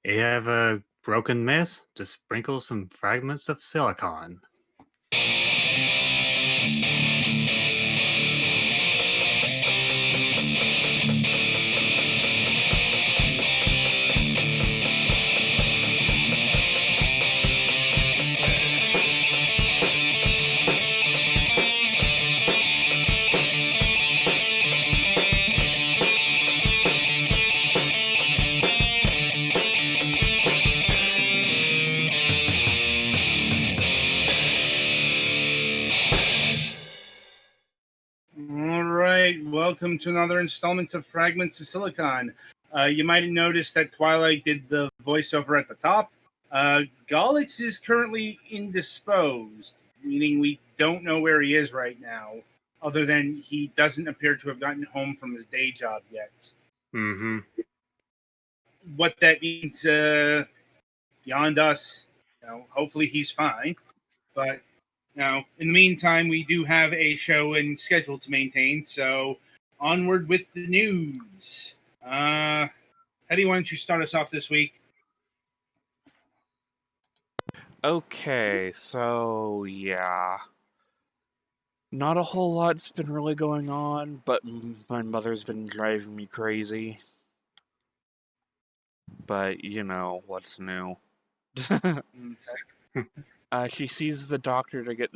You have a broken mess? Just sprinkle some fragments of silicon. All right, welcome to another installment of Fragments of Silicon. You might have noticed that Twilight did the voiceover at the top. Gallix is currently indisposed, meaning we don't know where he is right now, other than he doesn't appear to have gotten home from his day job yet. Mm-hmm. What that means, beyond us, hopefully he's fine. But now, in the meantime, we do have a show and schedule to maintain, so onward with the news. Eddie, why don't you start us off this week? Okay, so yeah. Not a whole lot's been really going on, but my mother's been driving me crazy. But, what's new. She sees the doctor to get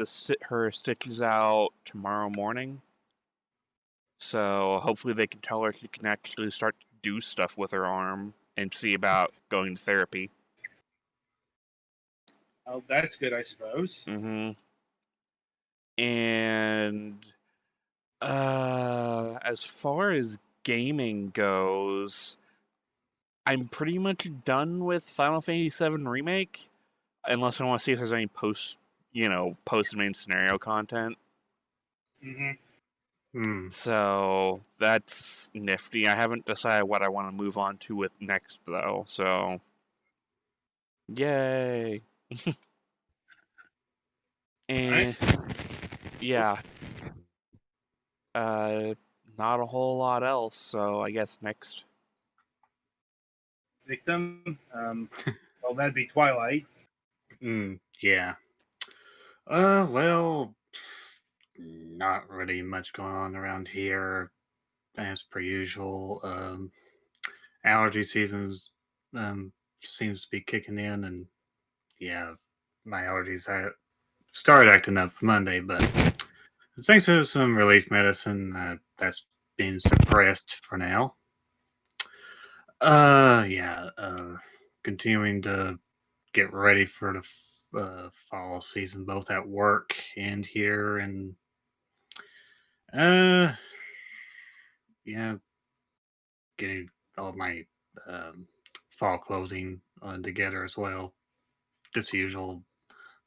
her stitches out tomorrow morning. So hopefully they can tell her she can actually start to do stuff with her arm and see about going to therapy. Oh, that's good, I suppose. Mm-hmm. And as far as gaming goes, I'm pretty much done with Final Fantasy VII Remake, unless I want to see if there's any post-main scenario content. Mm-hmm. So that's nifty. I haven't decided what I want to move on to with next, though. So, yay! And yeah, not a whole lot else. So I guess next. Victim. Well, that'd be Twilight. Yeah. Well, not really much going on around here, as per usual. Allergy seasons seems to be kicking in, and yeah, my allergies started acting up Monday, but thanks to some relief medicine, that's been suppressed for now. Yeah, continuing to get ready for the fall season, both at work and here, and uh, yeah, getting all my fall clothing together as well. Just the usual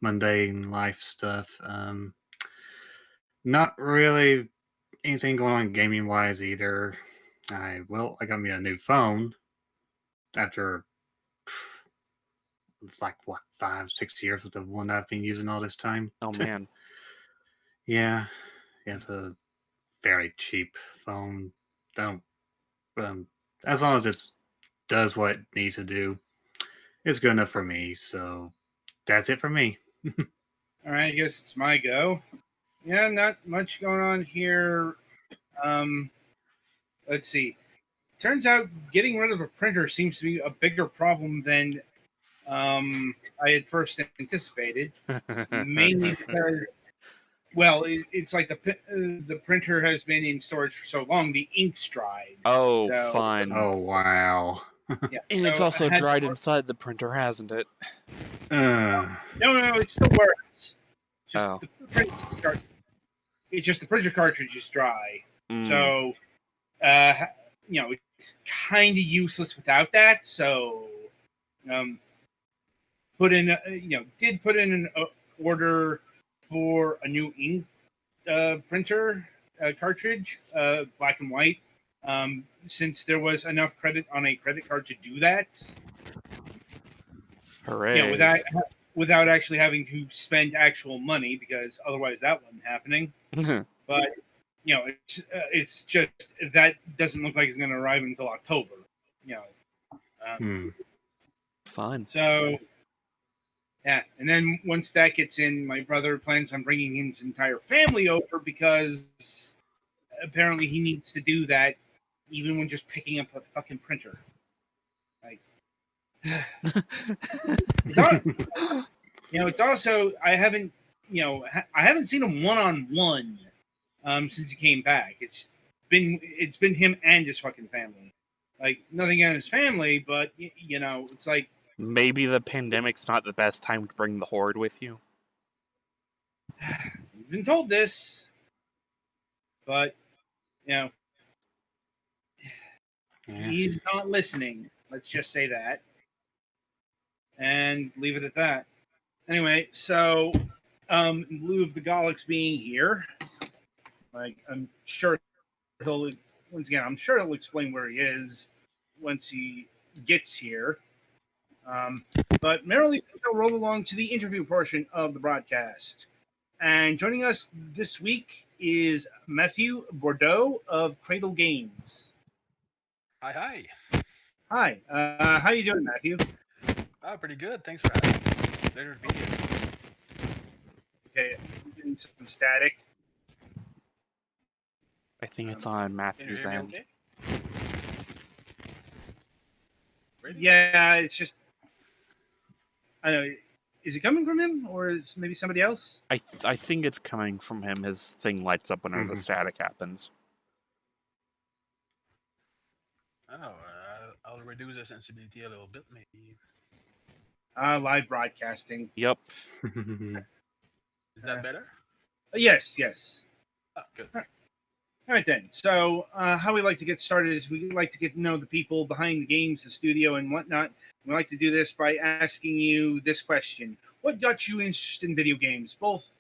mundane life stuff. Not really anything going on gaming wise either. I got me a new phone after it's like what 5 6 years with the one I've been using all this time. Oh man. Yeah, it's a very cheap phone. Don't as long as it does what it needs to do, it's good enough for me. So that's it for me. All right, I guess it's my go. Yeah, not much going on here. Let's see. Turns out getting rid of a printer seems to be a bigger problem than I had first anticipated. Mainly because, well, it's like the printer has been in storage for so long, the ink's dried. Oh, So, fun. Oh wow. yeah. And it's also dried inside the printer, hasn't it? Uh, No, it still works. Oh. It's just the printer cartridge is dry. Mm. So, it's kind of useless without that. So, did put in an order for a new ink printer cartridge, black and white, since there was enough credit on a credit card to do that. Hooray! Without actually having to spend actual money, because otherwise that wasn't happening. But it's just that doesn't look like it's going to arrive until October. Fun. So, yeah. And then once that gets in, my brother plans on bringing his entire family over because apparently he needs to do that even when just picking up a fucking printer. Like, it's also I haven't seen him one-on-one since he came back. It's been him and his fucking family. Like, nothing on his family, but it's like Maybe the pandemic's not the best time to bring the horde with you. you've been told this, but Yeah. he's not listening. Let's just say that, and leave it at that. Anyway, so in lieu of the Golics being here, like I'm sure he'll I'm sure he'll explain where he is once he gets here. But merrily, we'll roll along to the interview portion of the broadcast. And joining us this week is Mathieu Boudreau of Cradle Games. Hi. Hi. How you doing, Mathieu? Oh, pretty good. Thanks for having me. Pleasure to be here. Okay, getting some static. I think it's on Can you Matthew's hear me end. okay? Ready? Yeah, it's just I don't know. Is it coming from him, or is maybe somebody else? I think it's coming from him. His thing lights up whenever the static happens. Oh, I'll reduce the sensitivity a little bit, maybe. Live broadcasting. Yep. Is that better? Yes. Oh, good. All right, then. So how we like to get started is we like to get to know the people behind the games, the studio, and whatnot. We like to do this by asking you this question. What got you interested in video games, both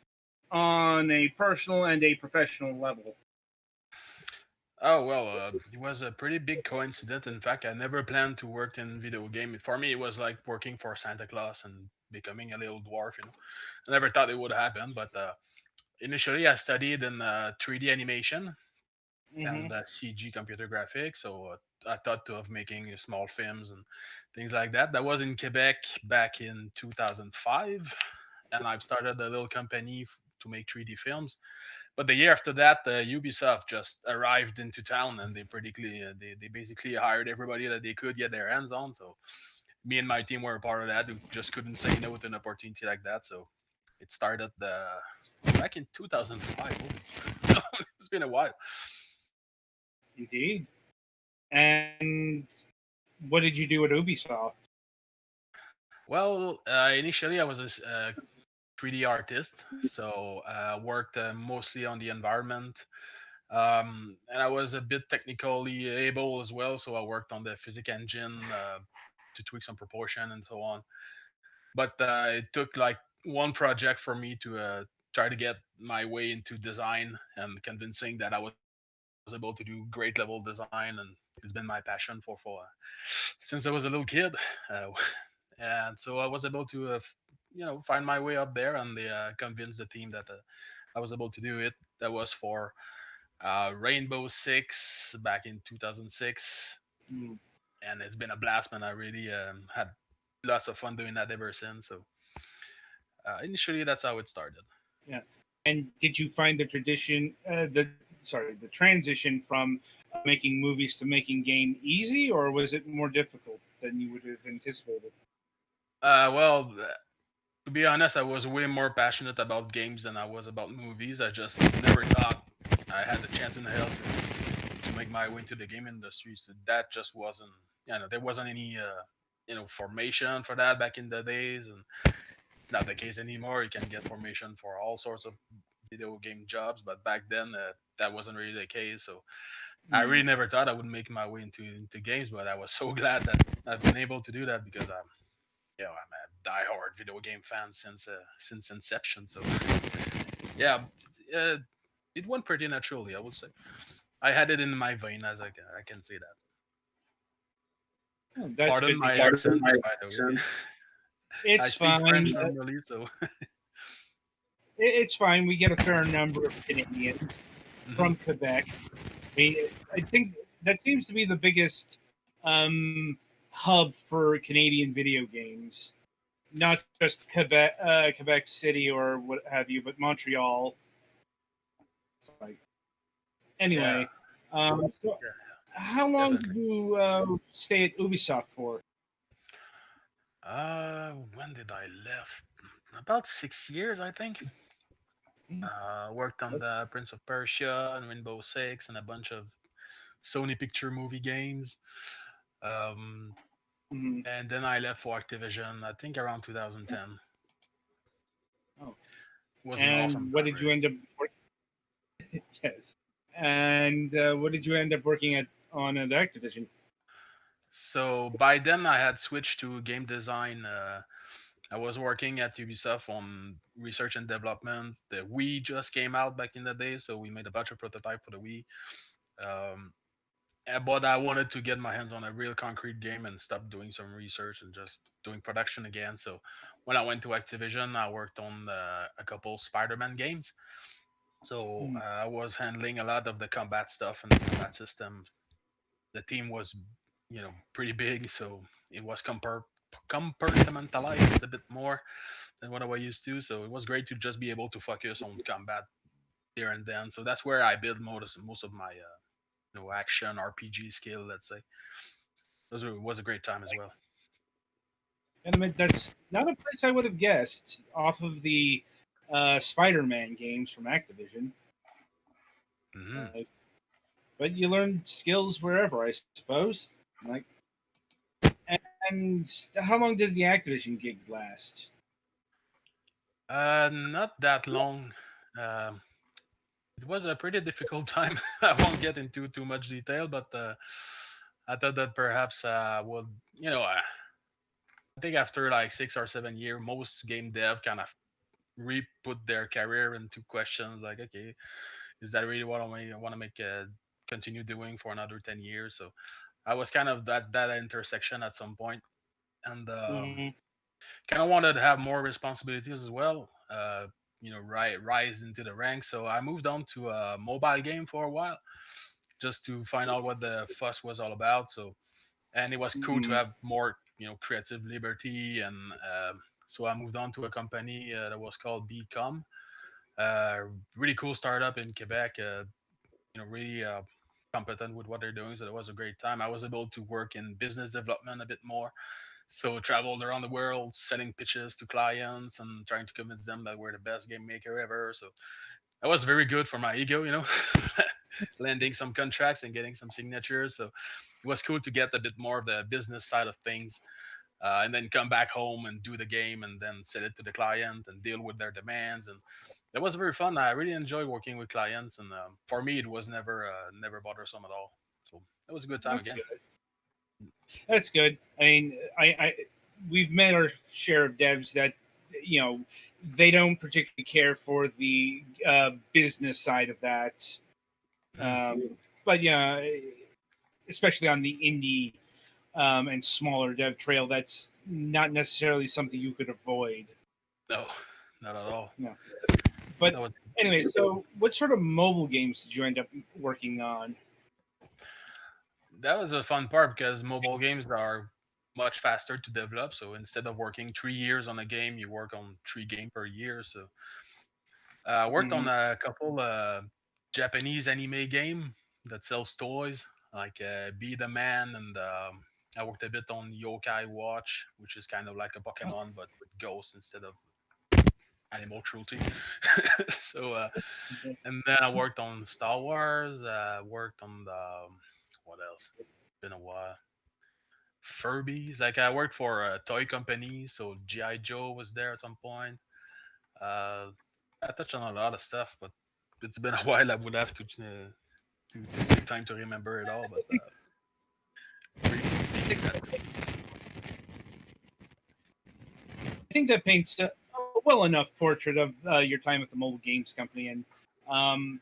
on a personal and a professional level? Oh, well, it was a pretty big coincidence. In fact, I never planned to work in video game. For me, it was like working for Santa Claus and becoming a little dwarf. I never thought it would happen, but initially I studied in 3D animation and CG computer graphics. So I thought of making small films and things like that. That was in Quebec back in 2005, and I've started a little company to make 3D films. But the year after that, Ubisoft just arrived into town, and they basically hired everybody that they could get their hands on. So me and my team were a part of that. We just couldn't say no to an opportunity like that. So it started back in 2005. It's been a while. Indeed. And what did you do at Ubisoft? Well, initially I was a 3D artist, so I worked mostly on the environment, and I was a bit technically able as well. So I worked on the physics engine to tweak some proportion and so on. But it took like one project for me to try to get my way into design and convincing that I was able to do great level design, and it's been my passion for since I was a little kid. Uh, and so I was able to find my way up there, and they convinced the team that I was able to do it. That was for Rainbow Six back in 2006, Mm. and it's been a blast, man. I really had lots of fun doing that ever since. So initially, that's how it started. Yeah. And did you find the transition from making movies to making game easy, or was it more difficult than you would have anticipated? Well, to be honest, I was way more passionate about games than I was about movies. I just never thought I had the chance in hell to make my way into the game industry. So that just wasn't, there wasn't any, formation for that back in the days, and not the case anymore. You can get formation for all sorts of video game jobs, but back then that wasn't really the case. So I really never thought I would make my way into games, but I was so glad that I've been able to do that because I'm a diehard video game fan since inception. So yeah, it went pretty naturally, I would say. I had it in my vein, as I can say that. Oh, that's Pardon good to my hear. accent, by the way. I It's speak fine. French normally, so It's fine. We get a fair number of Canadians from Quebec. I mean, I think that seems to be the biggest hub for Canadian video games, not just Quebec City or what have you, but Montreal. Like, Yeah, anyway, so yeah, how long did definitely. you stay at Ubisoft for? When did I left? About 6 years, I think. Worked on the Prince of Persia and Rainbow Six and a bunch of Sony Picture movie games. Um, Mhm. and then I left for Activision, I think around 2010. Oh, It was an awesome and what time, did you really. end up? Yes. And what did you end up working at Activision? So by then I had switched to game design. I was working at Ubisoft on research and development. The Wii just came out back in the day, so we made a bunch of prototype for the Wii. Um, but I wanted to get my hands on a real concrete game and stop doing some research and just doing production again. So when I went to Activision, I worked on a couple Spider-Man games. So Mm. I was handling a lot of the combat stuff and the combat system. The team was, pretty big, so it was compartmentalized a bit more than what I was used to. So it was great to just be able to focus on combat there and then. So that's where I build most of my action RPG skill. Let's say was a great time as well. And I mean, that's not a place I would have guessed off of the Spider-Man games from Activision. Hmm. Uh, but you learn skills wherever, I suppose. Like, and how long did the Activision gig last? Not that long. Um, it was a pretty difficult time. I won't get into too much detail, but I thought that perhaps would I think after like 6 or 7 years, most game dev kind of re-put their career into questions like, okay, is that really what I want to make continue doing for another 10 years? So I was kind of that intersection at some point, and Hmm. kind of wanted to have more responsibilities as well. Rise into the ranks. So I moved on to a mobile game for a while, just to find out what the fuss was all about. So and it was cool to Hmm. have more creative liberty, and so I moved on to a company that was called Becom, uh, really cool startup in Quebec, really competent with what they're doing, so it was a great time. I was able to work in business development a bit more, so traveled around the world selling pitches to clients and trying to convince them that we're the best game maker ever. So that was very good for my ego, landing some contracts and getting some signatures. So it was cool to get a bit more of the business side of things, and then come back home and do the game and then sell it to the client and deal with their demands. And that was very fun. I really enjoyed working with clients, and for me, it was never bothersome at all. So it was a good time That's again. good. That's good. I mean, we've met our share of devs that you know they don't particularly care for the business side of that. Hmm. But yeah, especially on the indie and smaller dev trail, that's not necessarily something you could avoid. No, not at all. No. But That was anyway, so what sort of mobile games did you end up working on? that was a fun part because mobile games are much faster to develop. So instead of working 3 years on a game, you work on 3 game per year. So I worked on Mhm. a couple Japanese anime game that sells toys, like Be the Man, and I worked a bit on Yokai Watch, which is kind of like a Pokemon but with ghosts instead of animal cruelty. so and then I worked on Star Wars. Worked on the what else? Been a while. Furbies. Like I worked for a toy company, so GI Joe was there at some point. Uh, I touched on a lot of stuff, but it's been a while. I would have to take time to remember it all. But briefly I speaking, think that's it. I think that paints a well enough portrait of your time at the mobile games company. And um,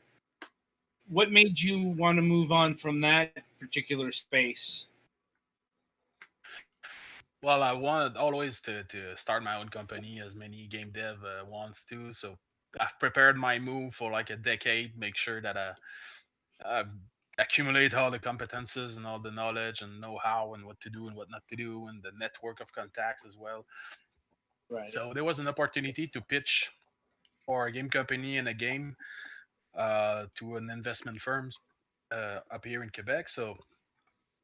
what made you want to move on from that particular space? Well, I wanted always to start my own company, as many game dev wants to. So I've prepared my move for like a decade. Make sure that I've accumulate all the competences and all the knowledge and know-how and what to do and what not to do and the network of contacts as well. Right. So there was an opportunity to pitch for a game company and a game to an investment firms up here in Quebec. So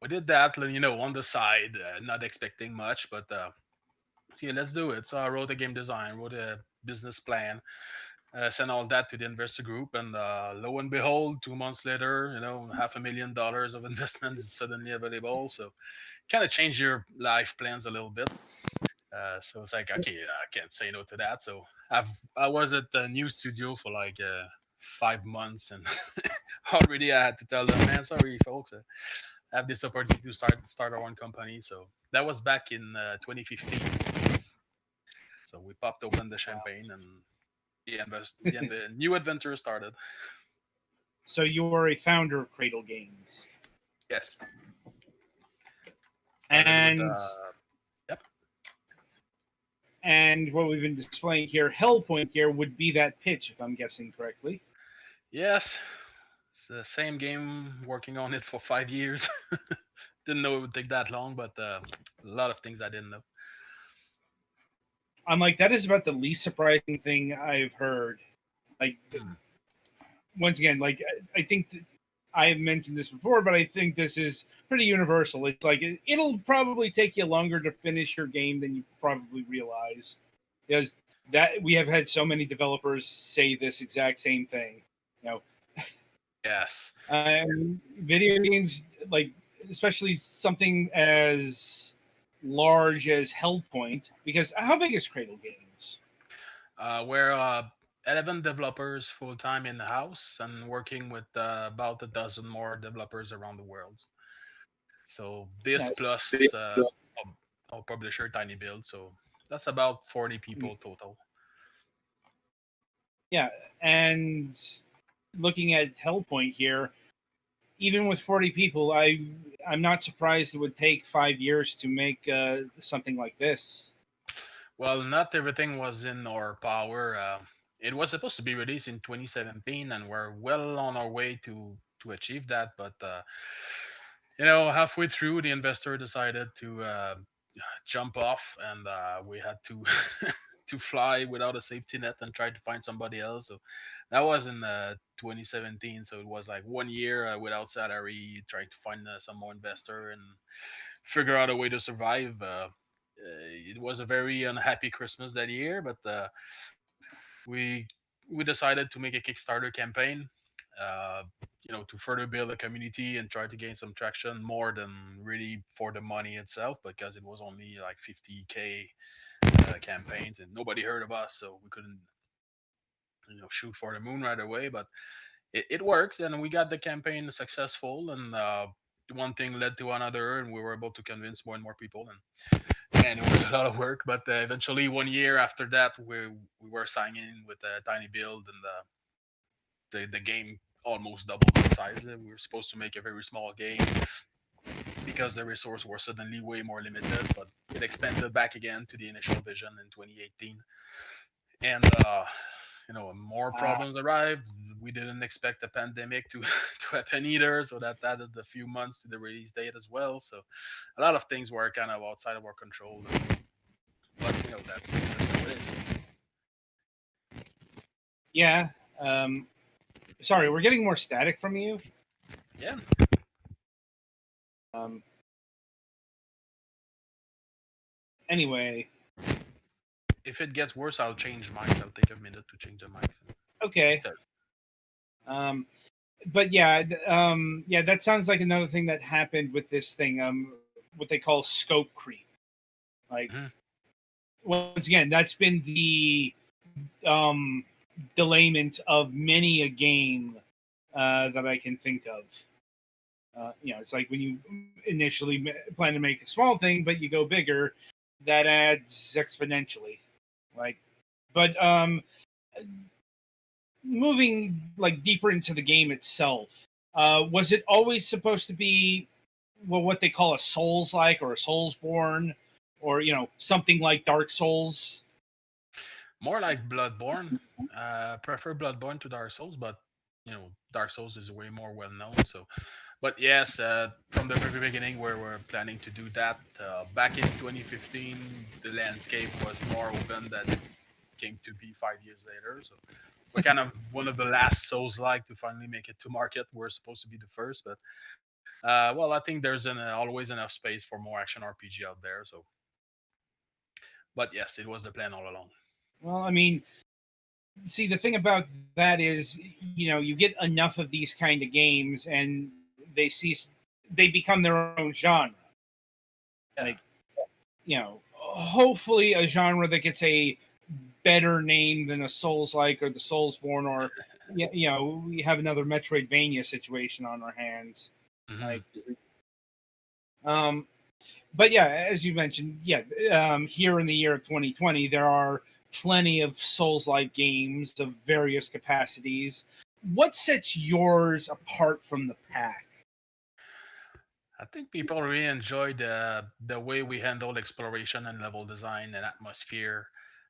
we did that, on the side, not expecting much, but see, let's do it. So I wrote a game design, wrote a business plan, sent all that to the investor group, and lo and behold, 2 months later, $500,000 of investment is suddenly available. So kind of change your life plans a little bit. So it's like, okay, I can't say no to that. So I was at the new studio for like 5 months, and already I had to tell them, man, sorry folks, I have this opportunity to start our own company. So that was back in 2015. So we popped open the Wow. champagne, and the new adventure started. So you were a founder of Cradle Games, Yes, started with and yep. what we've been displaying here, Hellpoint here, would be that pitch, if I'm guessing correctly. Yes, it's the same game. Working on it for 5 years. Didn't know it would take that long, but a lot of things I didn't know. I'm like, that is about the least surprising thing I've heard. Like, Hmm. once again, like I think that I have mentioned this before, but I think this is pretty universal. It's like it'll probably take you longer to finish your game than you probably realize, because that we have had so many developers say this exact same thing. You know, Yes. video games, like especially something as large as Hellpoint, because how big is Cradle Games? We're 11 developers full time in the house and working with about a dozen more developers around the world. So this Yeah, plus our publisher Tiny Build. So that's about 40 people total. yeah, and looking at Hellpoint here, even with 40 people, I'm not surprised it would take 5 years to make something like this. Well, not everything was in our power. It was supposed to be released in 2017, and we're well on our way to achieve that. But halfway through, the investor decided to jump off, and we had to to fly without a safety net and try to find somebody else. So that was in 2017. So it was like 1 year without salary, trying to find some more investor and figure out a way to survive. It was a very unhappy Christmas that year, but we we decided to make a Kickstarter campaign. Uh, to further build a community and try to gain some traction more than really for the money itself, because it was only like 50K campaigns and nobody heard of us, so we couldn't shoot for the moon right away. But it works, and we got the campaign successful, and one thing led to another, and we were able to convince more and more people. And it was a lot of work, but eventually 1 year after that, we were signing with a Tiny Build, and the game almost doubled in size. We were supposed to make a very small game because the resources were suddenly way more limited, but it expanded back again to the initial vision in 2018. And more Uh, problems arrived. We didn't expect the pandemic to to happen either, so that added a few months to the release date as well. So a lot of things were kind of outside of our control, but that's how it is. yeah. Sorry, we're getting more static from you. Yeah. Um, anyway, If it gets worse, I'll change mic. I'll take a minute to change the mic. okay. Um, but yeah, yeah, that sounds like another thing that happened with this thing. What they call scope creep. Like, Mhm. once again, that's been the um, delayment of many a game that I can think of. It's like when you initially plan to make a small thing, but you go bigger, that adds exponentially. Like, but moving like deeper into the game itself, was it always supposed to be what they call a Souls like or a Soulsborne, or something like Dark Souls? More like Bloodborne. Prefer Bloodborne to Dark Souls, but Dark Souls is way more well known. So But yes, from the very beginning, where we're planning to do that. Back in 2015, the landscape was more open than it came to be 5 years later. So we're kind of one of the last Souls like to finally make it to market. We're supposed to be the first, but well, I think there's always enough space for more action RPG out there. So, but yes, it was the plan all along. Well, I mean, see, the thing about that is, you get enough of these kind of games, and they become their own genre. Like, Yeah. hopefully a genre that gets a better name than a Souls like or the Soulsborne, or we have another Metroidvania situation on our hands. Hmm. Like, um, but yeah, as you mentioned, yeah, here in the year of 2020, there are plenty of Souls-like games of various capacities. What sets yours apart from the pack? I think people really enjoy the way we handle exploration and level design and atmosphere.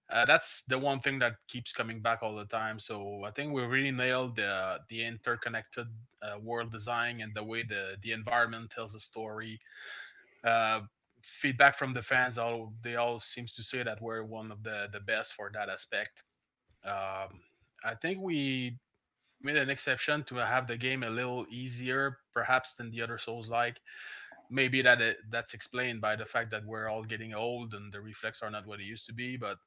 That's the one thing that keeps coming back all the time. So I think we really nailed the interconnected world design and the way the environment tells a story. Uh, Feedback from the fans, all they all seems to say that we're one of the best for that aspect. I think we made an exception to have the game a little easier, perhaps than the other Souls like. Maybe that's explained by the fact that we're all getting old and the reflex are not what it used to be. But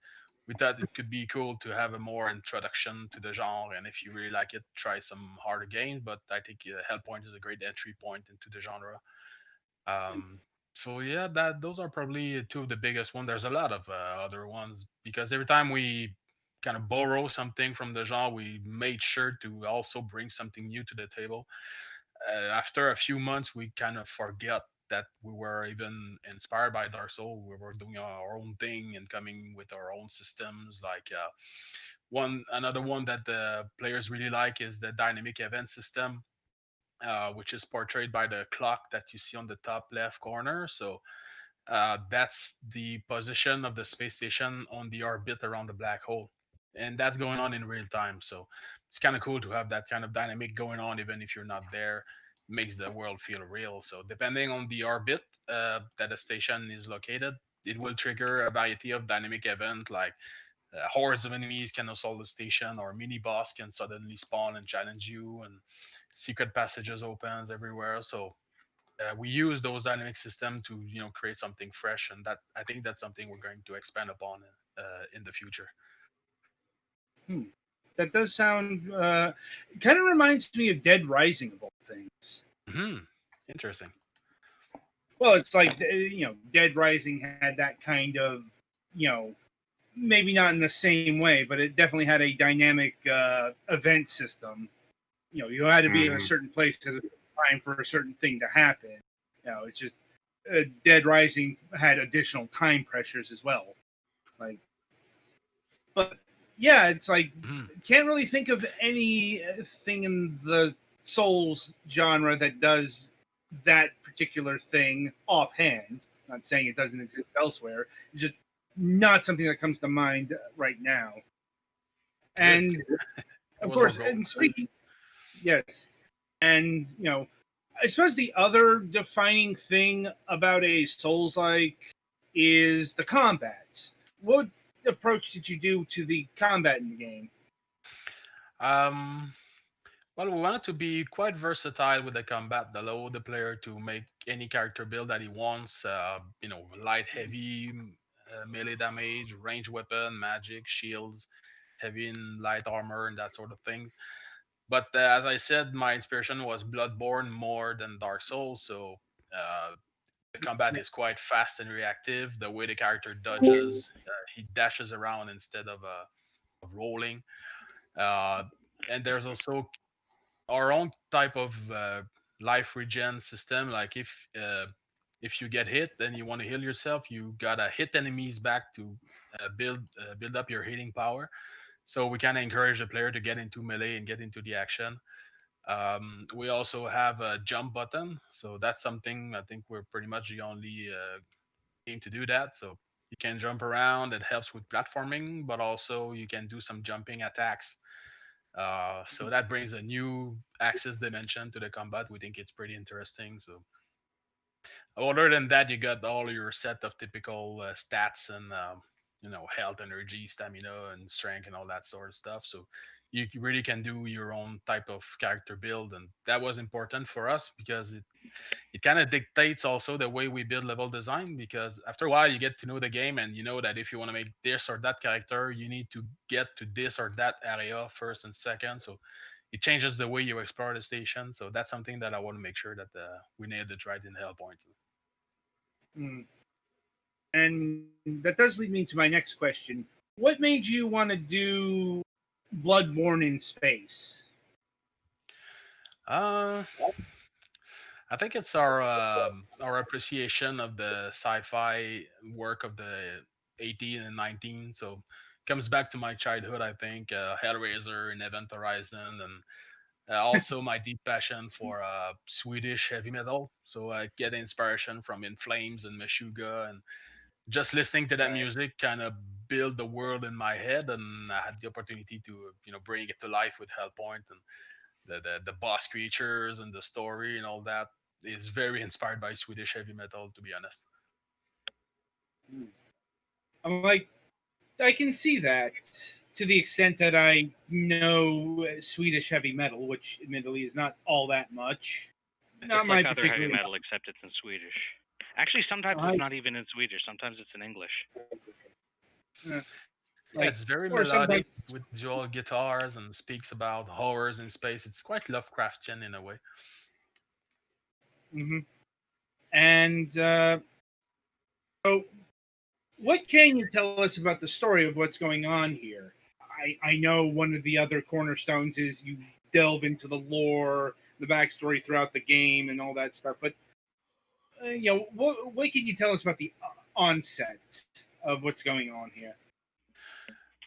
we thought it could be cool to have a more introduction to the genre, and if you really like it, try some harder games. But I think Hellpoint is a great entry point into the genre. Um, so yeah, that those are probably two of the biggest ones. There's a lot of other ones because every time we kind of borrow something from the genre, we made sure to also bring something new to the table. After a few months, we kind of forget that we were even inspired by Dark Souls. We were doing our own thing and coming with our own systems. Like one another one that the players really like is the dynamic event system, which is portrayed by the clock that you see on the top left corner. So that's the position of the space station on the orbit around the black hole, and that's going on in real time. So it's kind of cool to have that kind of dynamic going on, even if you're not there. Makes the world feel real. So depending on the orbit that the station is located, it will trigger a variety of dynamic event like hordes of enemies can assault the station, or mini boss can suddenly spawn and challenge you, and secret passages opens everywhere. So we use those dynamic system to create something fresh, and that I think that's something we're going to expand upon in the future. Hmm. That does sound kind of reminds me of Dead Rising of all things. Hmm. Interesting. Well, it's like Dead Rising had that kind of you know maybe not in the same way, but it definitely had a dynamic event system. You had to be in a Hmm. certain place at a time for a certain thing to happen. It's just Dead Rising had additional time pressures as well. Like, but yeah, it's like Hmm. can't really think of anything in the Souls genre that does that particular thing offhand. Not saying it doesn't exist elsewhere. It's just not something that comes to mind right now. Good. And That of was our course, goal. and speaking, yes, and I suppose the other defining thing about a Souls like is the combat. What approach did you do to the combat in the game? Um, well, we wanted to be quite versatile with the combat, allow the player to make any character build that he wants. Light, heavy, melee damage, range weapon, magic, shields, heavy and light armor, and that sort of thing. But as I said, my inspiration was Bloodborne more than Dark Souls. So the combat is quite fast and reactive. The way the character dodges, he dashes around instead of rolling. Uh, and there's also our own type of life regen system. Like if you get hit and you want to heal yourself, you gotta hit enemies back to build up your healing power. So we kind of encourage the player to get into melee and get into the action. We also have a jump button, so that's something I think we're pretty much the only game to do that. So you can jump around. It helps with platforming, but also you can do some jumping attacks. So that brings a new axis dimension to the combat. We think it's pretty interesting. So other than that, you got all your set of typical stats and health, energy, stamina, and strength, and all that sort of stuff. So you really can do your own type of character build, and that was important for us because it kind of dictates also the way we build level design. Because after a while, you get to know the game, and you know that if you want to make this or that character, you need to get to this or that area first and second. So it changes the way you explore the station. So that's something that I want to make sure that we nailed it right in Hellpoint. Mm. And that does lead me to my next question. What made you want to do Bloodborne in space? Uh, I think it's our appreciation of the sci-fi work of the 18 and 19. So comes back to my childhood. I think Hellraiser and Event Horizon, and also my deep passion for Swedish heavy metal. So I get inspiration from In Flames and Meshuggah, and just listening to that Right. music kind of build the world in my head. And I had the opportunity to bring it to life with Hellpoint, and the boss creatures and the story and all that is very inspired by Swedish heavy metal, to be honest. I'm like, I can see that to the extent that I know Swedish heavy metal, which admittedly is not all that much. Not It's my like other heavy particular. metal, except it's in Swedish. Actually, sometimes it's I, not even in Swedish. Sometimes it's in English. uh, Yeah, like, it's very or sometimes. melodic with dual guitars and speaks about horrors in space. It's quite Lovecraftian in a way. Hmm. And so, what can you tell us about the story of what's going on here? I know one of the other cornerstones is you delve into the lore, the backstory throughout the game, and all that stuff. But what can you tell us about the onset of what's going on here?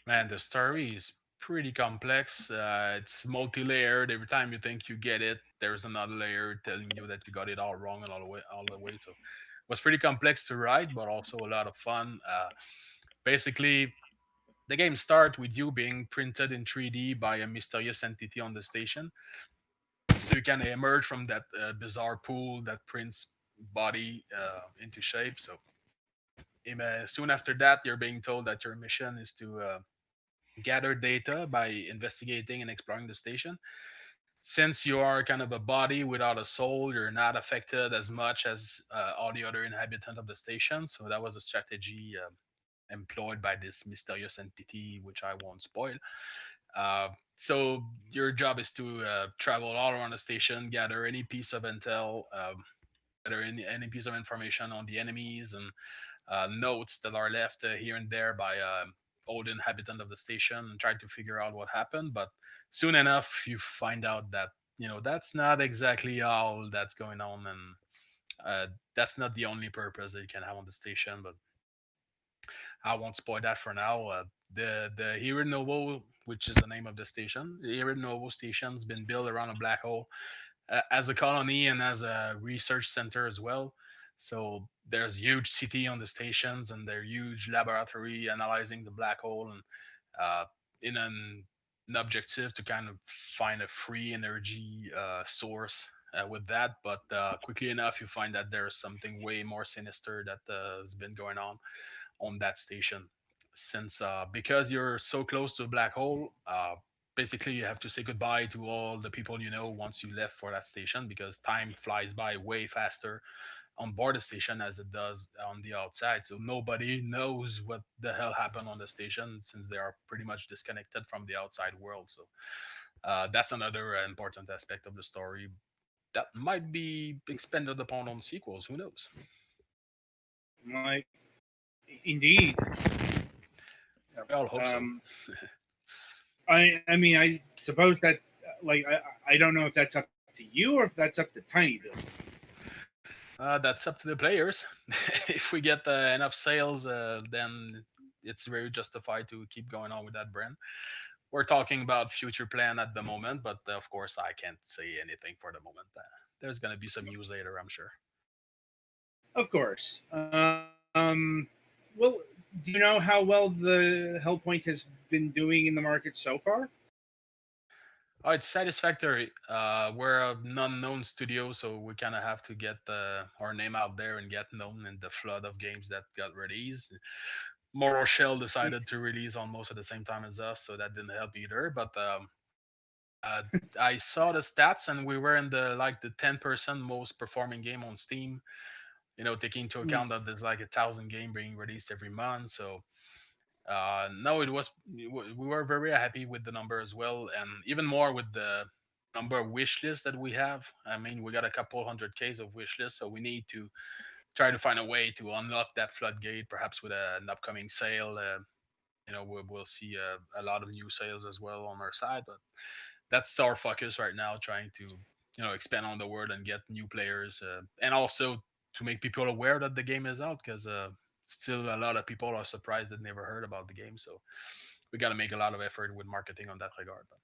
Man, the story is pretty complex. It's multi-layered. Every time you think you get it, there's another layer telling you that you got it all wrong and all the way. So it was pretty complex to write, but also a lot of fun. Basically, the game starts with you being printed in 3D by a mysterious entity on the station. So you can emerge from that bizarre pool that prints body into shape. So soon after that, you're being told that your mission is to gather data by investigating and exploring the station. Since you are kind of a body without a soul, you're not affected as much as all the other inhabitants of the station. So that was a strategy employed by this mysterious entity, which I won't spoil. So your job is to travel all around the station, gather any piece of intel, gather any piece of information on the enemies, and notes that are left here and there by old inhabitant of the station, and try to figure out what happened. But soon enough, you find out that that's not exactly all that's going on, and that's not the only purpose that you can have on the station. But I won't spoil that for now. The Hero Novo, which is the name of the station, the Hero Novo station's been built around a black hole as a colony and as a research center as well. So there's huge city on the stations, and they're huge laboratory analyzing the black hole, and uh, in an objective to kind of find a free energy source with that. But quickly enough, you find that there's something way more sinister that has been going on that station. Since because you're so close to a black hole, basically you have to say goodbye to all the people you know once you left for that station, because time flies by way faster on board the station as it does on the outside. So nobody knows what the hell happened on the station, since they are pretty much disconnected from the outside world. So that's another important aspect of the story that might be expanded upon on sequels. Who knows? Like, indeed. We all hope so. Um, I mean, I suppose that I don't know if that's up to you or if that's up to Tiny Bill. That's up to the players. If we get enough sales, then it's very justified to keep going on with that brand. We're talking about future plan at the moment, but of course I can't say anything for the moment. There's gonna be some news later, I'm sure. Of course. Well, do you know how well the Hellpoint has been doing in the market so far? Oh, it's satisfactory. We're a non-known studio, so we kind of have to get our name out there and get known in the flood of games that got released. Mortal Shell decided to release almost at the same time as us, so that didn't help either. But uh, I saw the stats, and we were in the like the 10% most performing game on Steam. Taking into Mm. account that there's like 1,000 game being released every month. So no, we were very happy with the number as well, and even more with the number of wish lists that we have. I mean, we got a couple hundred Ks of wish lists, so we need to try to find a way to unlock that floodgate, perhaps with an upcoming sale. We'll see a lot of new sales as well on our side, but that's our focus right now, trying to expand on the world and get new players, and also to make people aware that the game is out, because still a lot of people are surprised that never heard about the game. So we got to make a lot of effort with marketing on that regard. But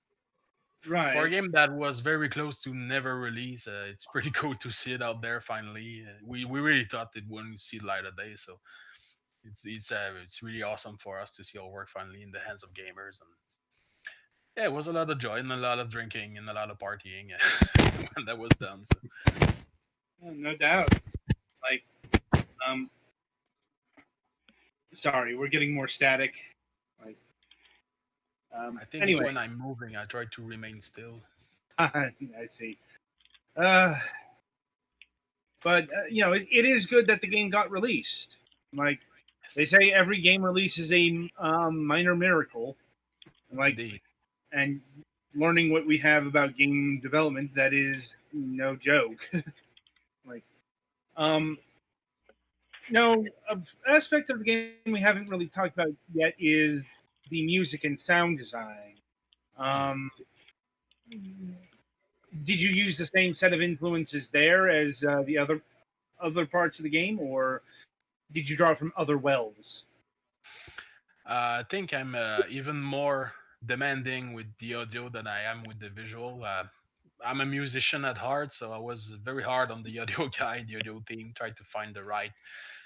for a Right. game that was very close to never release, it's pretty cool to see it out there finally. We really thought it wouldn't see light of day, so it's really awesome for us to see our work finally in the hands of gamers. And yeah, it was a lot of joy and a lot of drinking and a lot of partying when that was done. So No doubt. Like, um, sorry, we're getting more static. Like, I think it's anyway, when I'm moving, I try to remain still. I see. Uh, but it is good that the game got released. Like they say, every game release is a minor miracle. Like, Indeed. and learning what we have about game development, that is no joke. Like, um, no aspect of the game we haven't really talked about yet is the music and sound design. Um, did you use the same set of influences there as the other parts of the game, or did you draw from other wells? I think I'm even more demanding with the audio than I am with the visual. I'm a musician at heart, so I was very hard on the audio guy, the audio team, tried to find the right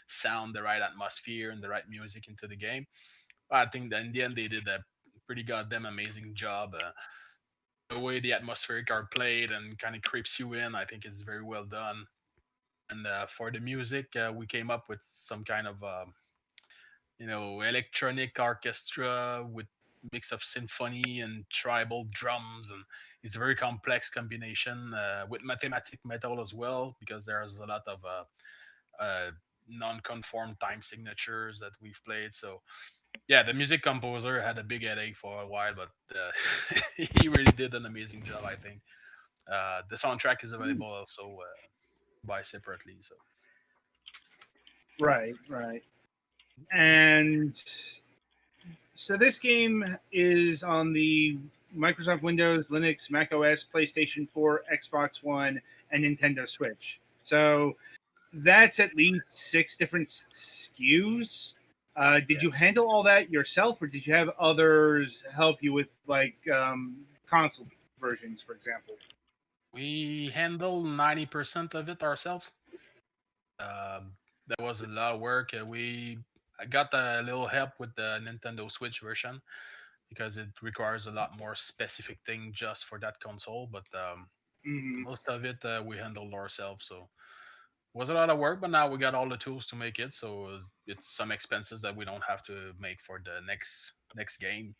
sound, the right atmosphere, and the right music into the game. I think that in the end they did a pretty goddamn amazing job. The way the atmospheric are played and kind of creeps you in, I think is very well done. And for the music, we came up with some kind of electronic orchestra with mix of symphony and tribal drums, and it's a very complex combination with mathematic metal as well, because there's a lot of non-conform time signatures that we've played. So yeah, the music composer had a big headache for a while, but he really did an amazing job, I think. The soundtrack is available also buy separately. So Right, right. And so this game is on the Microsoft Windows, Linux, Mac OS, PlayStation 4, Xbox One, and Nintendo Switch. So that's at least 6 different SKUs. Did yeah, you handle all that yourself, or did you have others help you with, like, console versions, for example? we handle 90% of it ourselves. That was a lot of work. I got a little help with the Nintendo Switch version because it requires a lot more specific thing just for that console. But Hmm. most of it we handled ourselves. So it was a lot of work, but now we got all the tools to make it. So it's some expenses that we don't have to make for the next game.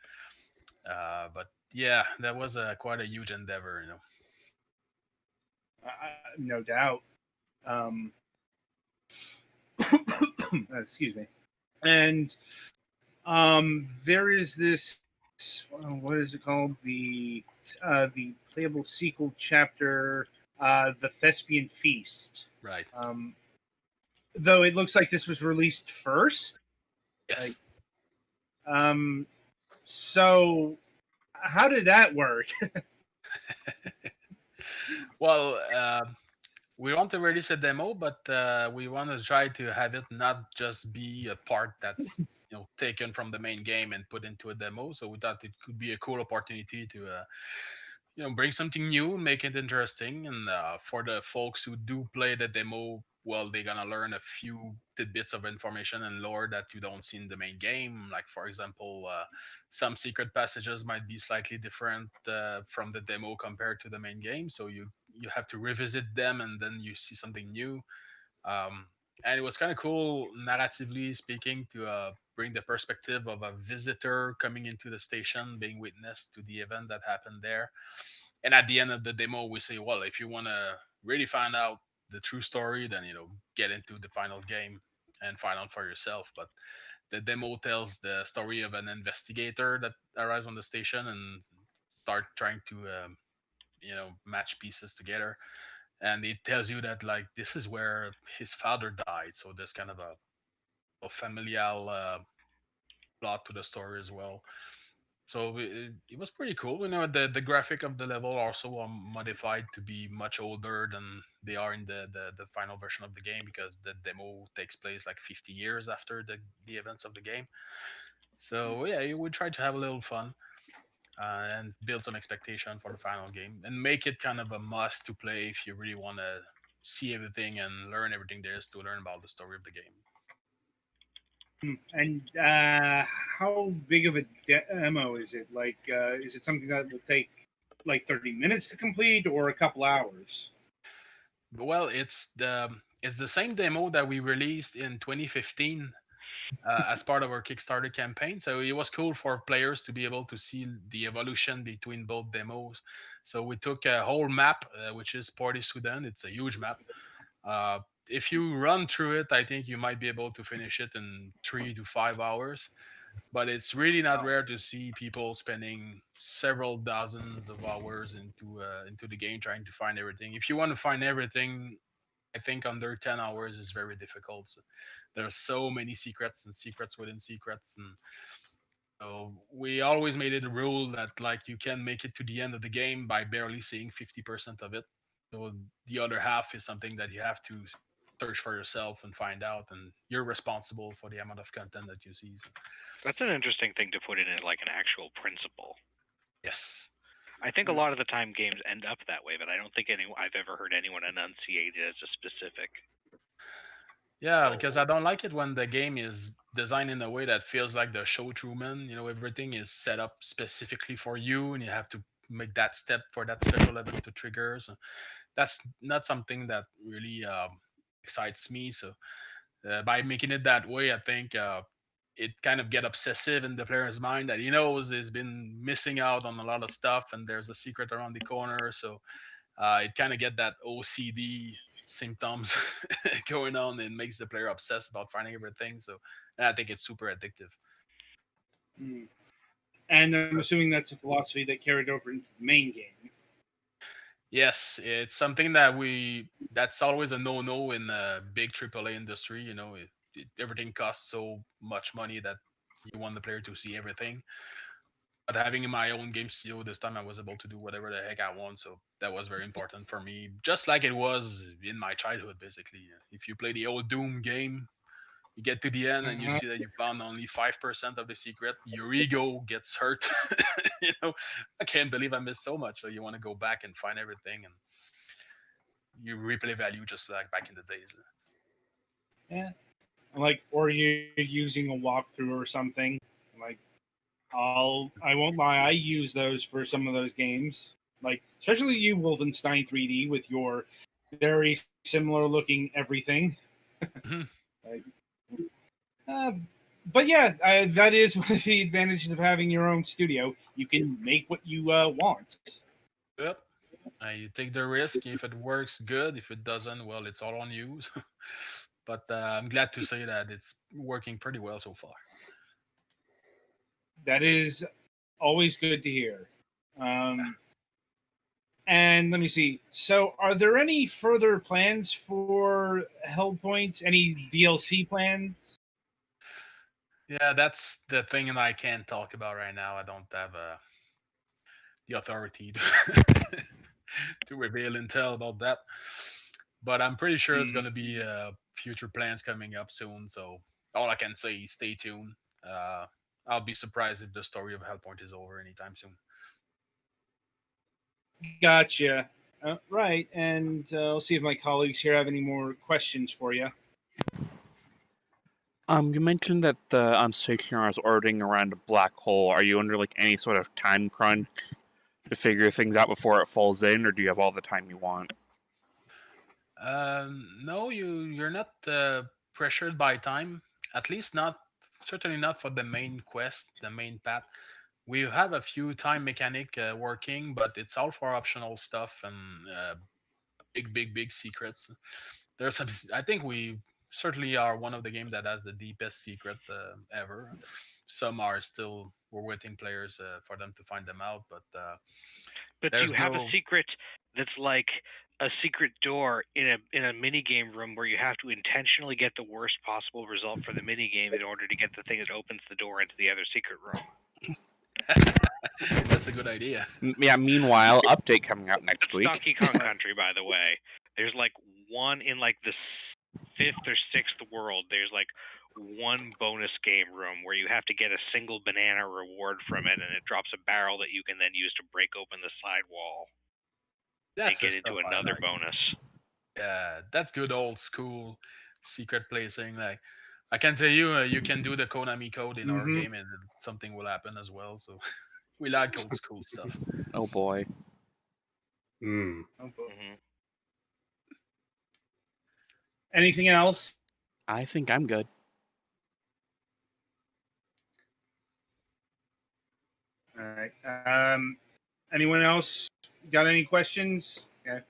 But yeah, that was quite a huge endeavor. No doubt. Um, excuse me. And there is this. What is it called? The playable sequel chapter, the Thespian Feast. Right. Um, though it looks like this was released first. Yes. Like, um, so how did that work? Well, we want to release a demo, but we want to try to have it not just be a part that's taken from the main game and put into a demo. So we thought it could be a cool opportunity to bring something new, make it interesting, and for the folks who do play the demo, well, they're gonna learn a few tidbits of information and lore that you don't see in the main game. Like for example, some secret passages might be slightly different from the demo compared to the main game, so you have to revisit them and then you see something new. um, and it was kind of cool, narratively speaking, to bring the perspective of a visitor coming into the station, being witness to the event that happened there. And at the end of the demo, we say, well, if you want to really find out the true story, then get into the final game and find out for yourself. But the demo tells the story of an investigator that arrives on the station and start trying to match pieces together, and it tells you that like this is where his father died, so there's kind of a familial plot to the story as well. So it was pretty cool. The graphic of the level also modified to be much older than they are in the final version of the game, because the demo takes place like 50 years after the events of the game. So yeah, you would try to have a little fun and build some expectation for the final game and make it kind of a must to play if you really want to see everything and learn everything there is to learn about the story of the game. And how big of a demo is it? Like, is it something that will take like 30 minutes to complete or a couple hours? Well, it's the same demo that we released in 2015 as part of our Kickstarter campaign. So it was cool for players to be able to see the evolution between both demos. So we took a whole map, which is Party Sudan. It's a huge map. Uh, if you run through it, I think you might be able to finish it in 3 to 5 hours. But it's really not rare to see people spending several dozens of hours into the game trying to find everything. If you want to find everything, I think under 10 hours is very difficult. So there are so many secrets and secrets within secrets, and so we always made it a rule that like you can make it to the end of the game by barely seeing 50% of it. So the other half is something that you have to search for yourself and find out, and you're responsible for the amount of content that you see. So, That's an interesting thing to put in it, like an actual principle. yes. I think a lot of the time games end up that way, but I don't think I've ever heard anyone enunciate it as a specific. Yeah, because I don't like it when the game is designed in a way that feels like the show Truman. Everything is set up specifically for you, and you have to make that step for that special event to trigger. So that's not something that really excites me. So by making it that way, I think it kind of get obsessive in the player's mind that he knows he's been missing out on a lot of stuff, and there's a secret around the corner. So it kind of get that OCD symptoms going on and makes the player obsessed about finding everything. So and I think it's super addictive. Hmm. And I'm assuming that's a philosophy that carried over into the main game. Yes, it's something that's always a no-no in the big AAA industry. Everything costs so much money that you want the player to see everything. But having my own game studio this time, I was able to do whatever the heck I want. So that was very important for me, just like it was in my childhood. Basically, if you play the old Doom game, you get to the end and you Uh-huh. see that you found only 5% of the secret. Your ego gets hurt. you know, I can't believe I missed so much. So you want to go back and find everything, and you replay value just like back in the days. Yeah. Like, or you're using a walkthrough or something. Like, I won't lie, I use those for some of those games. Like, especially you, Wolfenstein 3D, with your very similar looking everything. Mhm. Like, uh, but yeah, that is one of the advantages of having your own studio. You can make what you want. Yep. You take the risk. If it works, good. If it doesn't, well, it's all on you. but I'm glad to say that it's working pretty well so far. That is always good to hear. Um, and let me see. So, are there any further plans for Hellpoint? Any DLC plans? Yeah, that's the thing that I can't talk about right now. I don't have the authority to, to reveal intel about that. But I'm pretty sure it's Hmm. going to be future plans coming up soon. So all I can say is stay tuned. Uh, I'll be surprised if the story of Hellpoint is over anytime soon. Gotcha. Right, and I'll see if my colleagues here have any more questions for you. You mentioned that the stationer is orbiting around a black hole. Are you under like any sort of time crunch to figure things out before it falls in, or do you have all the time you want? No, you're not pressured by time. At least not, certainly not for the main quest, the main path. We have a few time mechanic working, but it's all for optional stuff and big secrets. There's some. I think we certainly are one of the games that has the deepest secret ever. Some are still we're waiting players for them to find them out, but But there's you have a no. secret that's like a secret door in a mini game room where you have to intentionally get the worst possible result for the mini game in order to get the thing that opens the door into the other secret room. That's a good idea. Yeah. Meanwhile, update coming out next week. Donkey Kong Country, by the way. There's like one in like the fifth or sixth world. There's like one bonus game room where you have to get a single banana reward from it, and it drops a barrel that you can then use to break open the side wall and That's the get into stuff I another like. bonus. Yeah, that's good old school secret placing. Like I can tell you, you can do the Konami code in our Mhm. game, and something will happen as well. So we like old school stuff. Oh boy. Hmm. Mm-hmm. Anything else? I think I'm good. All right. Anyone else got any questions? Okay.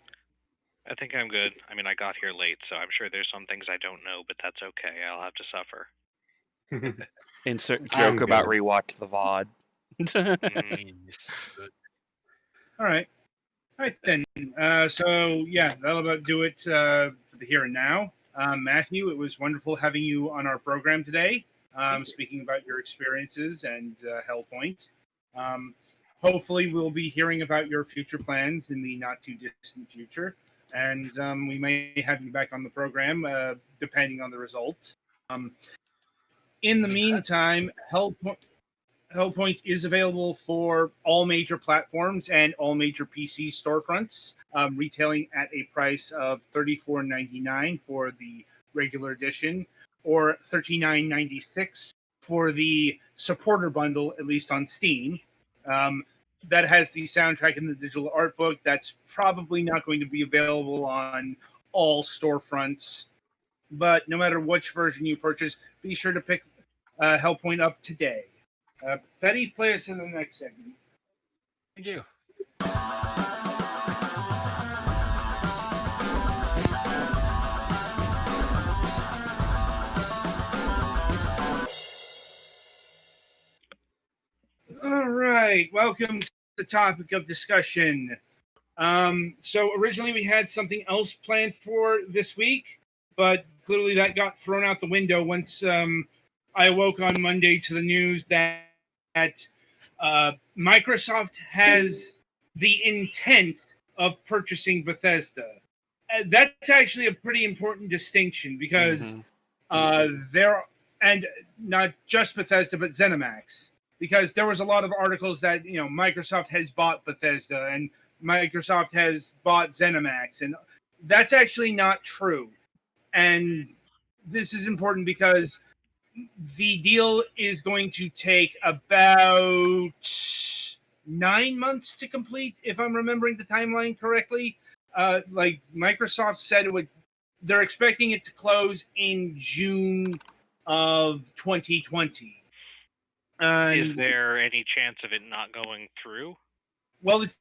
I think I'm good. I mean, I got here late, so I'm sure there's some things I don't know, but that's okay. I'll have to suffer. Insert I'm joke about good. rewatch the VOD. Yes, good. All right. All right then. So yeah, that'll about do it for the here and now. Matthew, it was wonderful having you on our program today. Speaking about your experiences and Hellpoint. Hopefully, we'll be hearing about your future plans in the not too distant future, and we may have you back on the program depending on the result. In the Be glad. meantime, Hellpoint is available for all major platforms and all major PC storefronts, retailing at a price of $34.99 for the regular edition or $39.96 for the supporter bundle, at least on Steam. That has the soundtrack and the digital art book. That's probably not going to be available on all storefronts. But no matter which version you purchase, be sure to pick Hellpoint up today. Betty, play us in the next segment. Thank you. All right, welcome to the topic of discussion. So originally we had something else planned for this week, but clearly that got thrown out the window once I awoke on Monday to the news that Microsoft has the intent of purchasing Bethesda. That's actually a pretty important distinction because there, and not just Bethesda, but ZeniMax, because there was a lot of articles that Microsoft has bought Bethesda and Microsoft has bought ZeniMax, and that's actually not true. And this is important because the deal is going to take about 9 months to complete, if I'm remembering the timeline correctly. Like Microsoft said, they're expecting it to close in June of 2020. Is there any chance of it not going through? Well, it's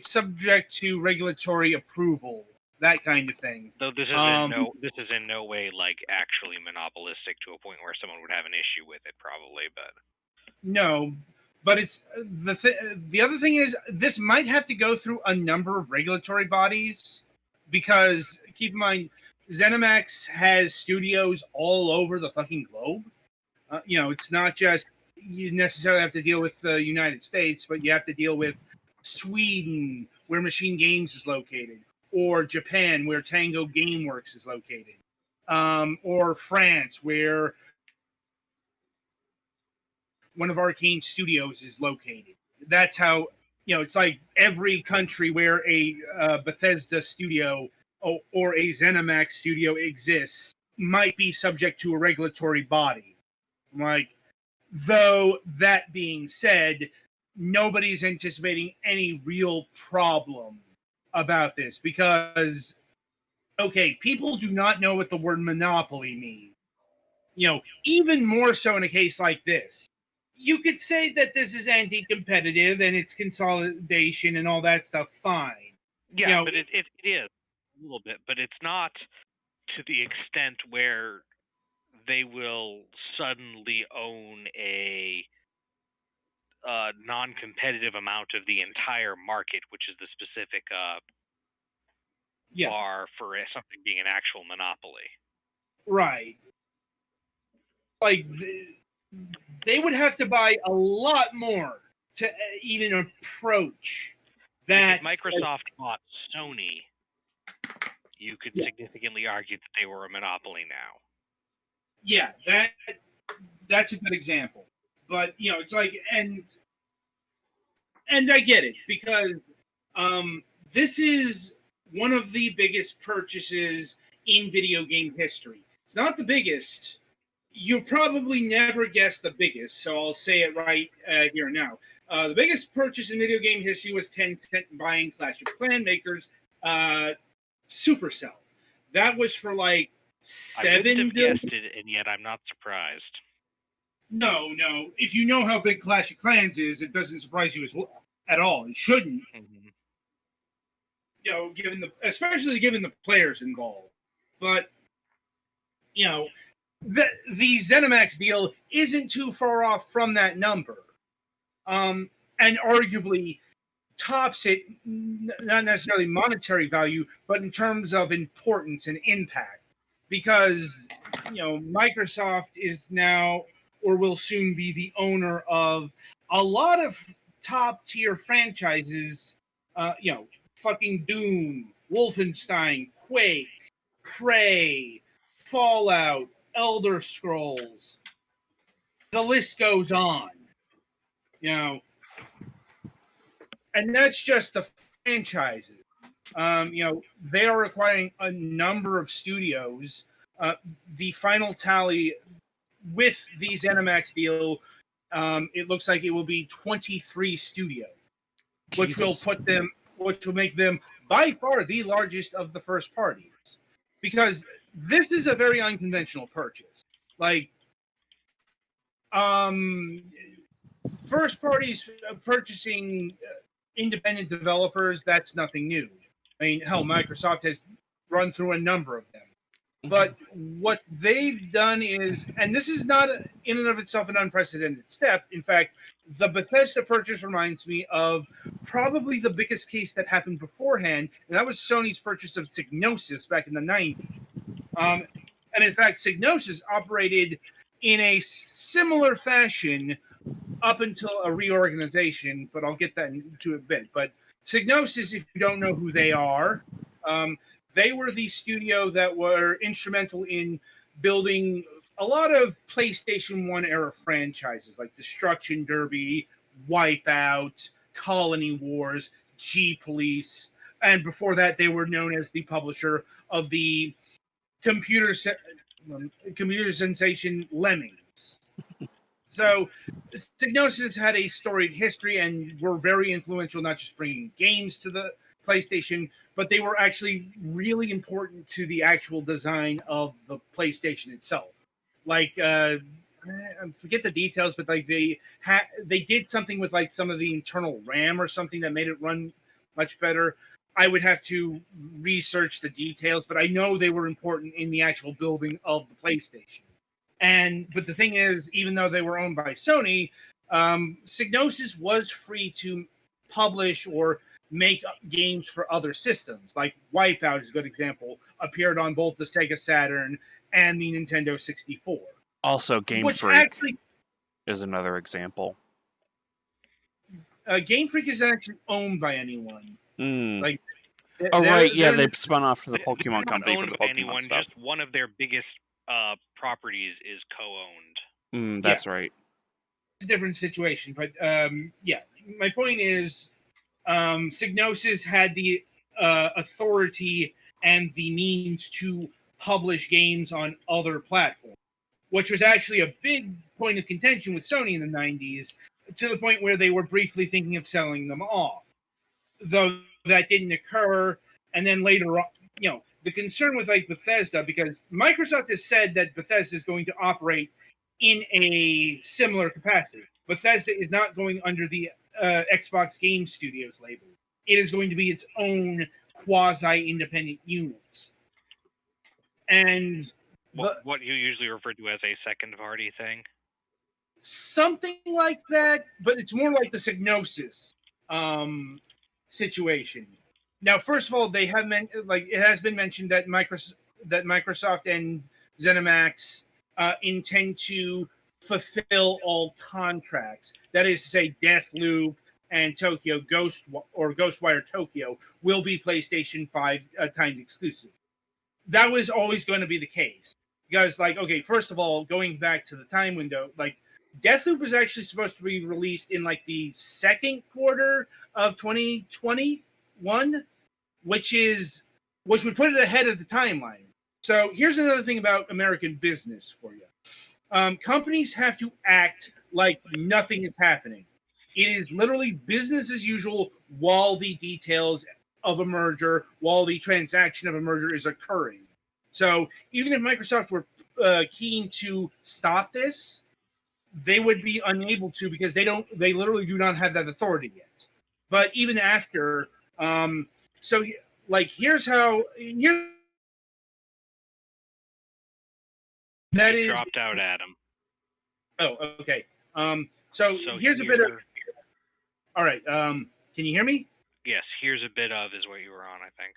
subject to regulatory approval, that kind of thing. Though this is in no way like actually monopolistic to a point where someone would have an issue with it, probably. But no, but it's the other thing is this might have to go through a number of regulatory bodies because keep in mind, ZeniMax has studios all over the fucking globe. It's not just you necessarily have to deal with the United States, but you have to deal with Sweden, where Machine Games is located, or Japan, where Tango Gameworks is located, or France, where one of Arcane Studios is located. That's how it's like every country where a Bethesda studio or a ZeniMax studio exists might be subject to a regulatory body. Like, though that being said, nobody's anticipating any real problem about this because, okay, people do not know what the word monopoly means. Even more so in a case like this. You could say that this is anti-competitive and it's consolidation and all that stuff, fine. Yeah, but it is a little bit, but it's not to the extent where they will suddenly own a non-competitive amount of the entire market, which is the specific bar for something being an actual monopoly. Right. Like, they would have to buy a lot more to even approach that. If Microsoft bought Sony, you could significantly argue that they were a monopoly now. Yeah, that's a good example. But it's like, and I get it because this is one of the biggest purchases in video game history. It's not the biggest. You'll probably never guess the biggest, so I'll say it right here now. The biggest purchase in video game history was Tencent buying Clash of Clan makers Supercell. That was for like $7 I wouldn't have billion. guessed it, and yet I'm not surprised. No. If you know how big Clash of Clans is, it doesn't surprise you at all. It shouldn't. Mm-hmm. Especially given the players involved. But the ZeniMax deal isn't too far off from that number, and arguably tops it, not necessarily monetary value, but in terms of importance and impact, because Microsoft is now or will soon be the owner of a lot of top tier franchises. Fucking Doom, Wolfenstein, Quake, Prey, Fallout, Elder Scrolls. The list goes on. And that's just the franchises. They are acquiring a number of studios. The final tally with the ZeniMax deal, it looks like it will be 23 studios, which will make them by far the largest of the first parties, because this is a very unconventional purchase. Like, first parties purchasing independent developers, that's nothing new. I mean, hell, Microsoft has run through a number of them. But what they've done is, and this is not in and of itself an unprecedented step. In fact, the Bethesda purchase reminds me of probably the biggest case that happened beforehand, and that was Sony's purchase of Psygnosis back in the 90s. And in fact, Psygnosis operated in a similar fashion up until a reorganization, but I'll get that into a bit. But Psygnosis, if you don't know who they are, they were the studio that were instrumental in building a lot of PlayStation 1 era franchises like Destruction Derby, Wipeout, Colony Wars, G-Police, and before that they were known as the publisher of the computer sensation Lemmings. So Psygnosis had a storied history and were very influential, not just bringing games to the PlayStation, but they were actually really important to the actual design of the PlayStation itself. Like, I forget the details, but like they did something with like some of the internal RAM or something that made it run much better. I would have to research the details, but I know they were important in the actual building of the PlayStation. But the thing is, even though they were owned by Sony, Psygnosis was free to publish or make games for other systems. Like Wipeout is a good example, appeared on both the Sega Saturn and the Nintendo 64. Also, Game Freak is another example. Game Freak isn't actually owned by anyone. Like, right, yeah, they spun off to the Pokemon company for the Pokemon anyone, stuff. Just one of their biggest properties is co-owned. That's right. It's a different situation, but yeah, my point is, Psygnosis had the authority and the means to publish games on other platforms, which was actually a big point of contention with Sony in the 90s, to the point where they were briefly thinking of selling them off. Though that didn't occur, and then later on, the concern with like Bethesda, because Microsoft has said that Bethesda is going to operate in a similar capacity. Bethesda is not going under the Xbox Game Studios label. It is going to be its own quasi-independent unit. And what you usually refer to as a second party thing? Something like that, but it's more like the Psygnosis situation. Now, first of all, they have it has been mentioned that Microsoft and ZeniMax intend to fulfill all contracts. That is to say, Deathloop and Tokyo Ghostwire Tokyo will be PlayStation 5 times exclusive. That was always going to be the case. Because, okay, first of all, going back to the time window, Deathloop was actually supposed to be released in the second quarter of 2021, which would put it ahead of the timeline. So here's another thing about American business for you. Companies have to act like nothing is happening. It is literally business as usual while the details of a merger, while the transaction of a merger is occurring. So even if Microsoft were keen to stop this, they would be unable to, because they literally do not have that authority yet. But even after, here's how. That You is dropped out, Adam. Oh, okay. So here's a bit of. All right. Can you hear me? Yes, here's a bit of is what you were on, I think.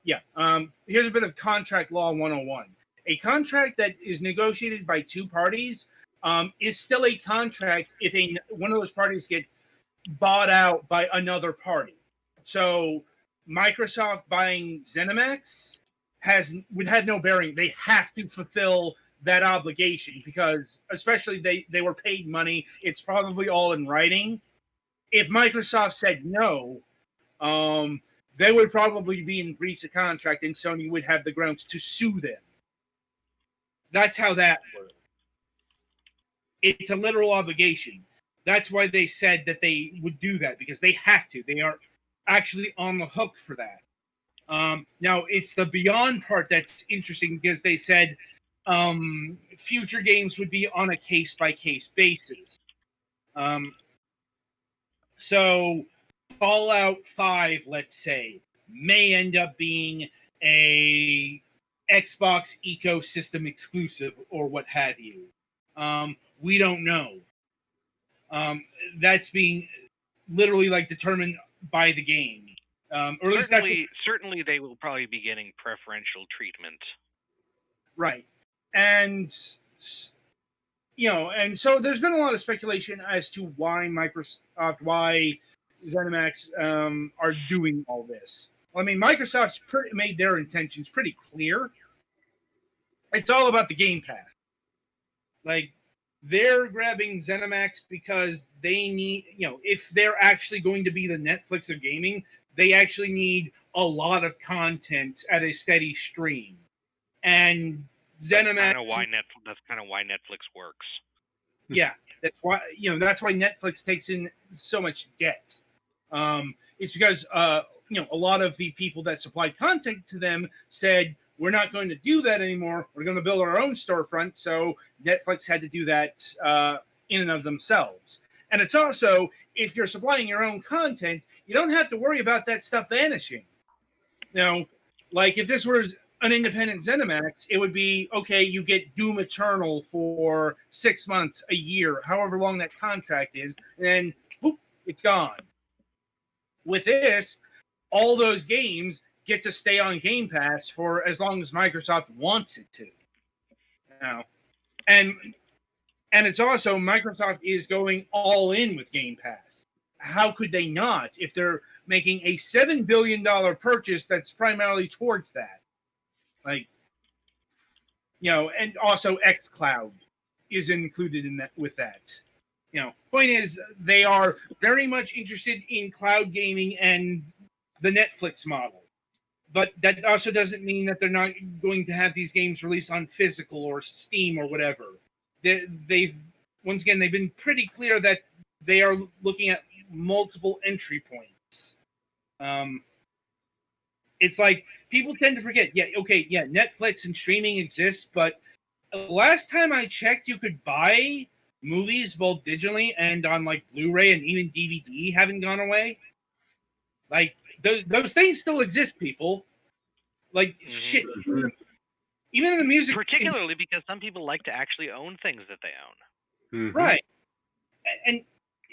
Yeah. Here's a bit of contract law 101. A contract that is negotiated by two parties is still a contract if one of those parties get bought out by another party. So Microsoft buying ZeniMax would have no bearing. They have to fulfill that obligation, because especially they were paid money. It's probably all in writing. If Microsoft said no, they would probably be in breach of contract, and Sony would have the grounds to sue them. That's how that works. It's a literal obligation. That's why they said that they would do that, because they have to. They are actually on the hook for that. Now, it's the Beyond part that's interesting, because they said future games would be on a case-by-case basis. So Fallout 5, let's say, may end up being a Xbox ecosystem exclusive or what have you. We don't know. That's being literally determined by the game. Or at least certainly they will probably be getting preferential treatment. Right. And and so there's been a lot of speculation as to why ZeniMax are doing all this. Well, I mean, Microsoft's made their intentions pretty clear. It's all about the Game Pass. They're grabbing ZeniMax because they need, if they're actually going to be the Netflix of gaming, they actually need a lot of content at a steady stream. And ZeniMax. That's kind of why Netflix works. Yeah, that's why Netflix takes in so much debt. It's because a lot of the people that supplied content to them said, we're not going to do that anymore. We're going to build our own storefront. So Netflix had to do that in and of themselves. And it's also, if you're supplying your own content, you don't have to worry about that stuff vanishing. If this was an independent ZeniMax, it would be, okay, you get Doom Eternal for 6 months, a year, however long that contract is, and then, boop, it's gone. With this, all those games get to stay on Game Pass for as long as Microsoft wants it to. And it's also, Microsoft is going all in with Game Pass. How could they not if they're making a $7 billion purchase that's primarily towards that? And also xCloud is included in that with that. Point is, they are very much interested in cloud gaming and the Netflix model. But that also doesn't mean that they're not going to have these games released on physical or Steam or whatever. They've once again, they've been pretty clear that they are looking at multiple entry points. It's like people tend to forget. Netflix and streaming exists, but last time I checked, you could buy movies both digitally and on like Blu-ray and even DVD haven't gone away. Like those things still exist, people. Like shit. Even in the music, particularly because some people like to actually own things that they own. Right? And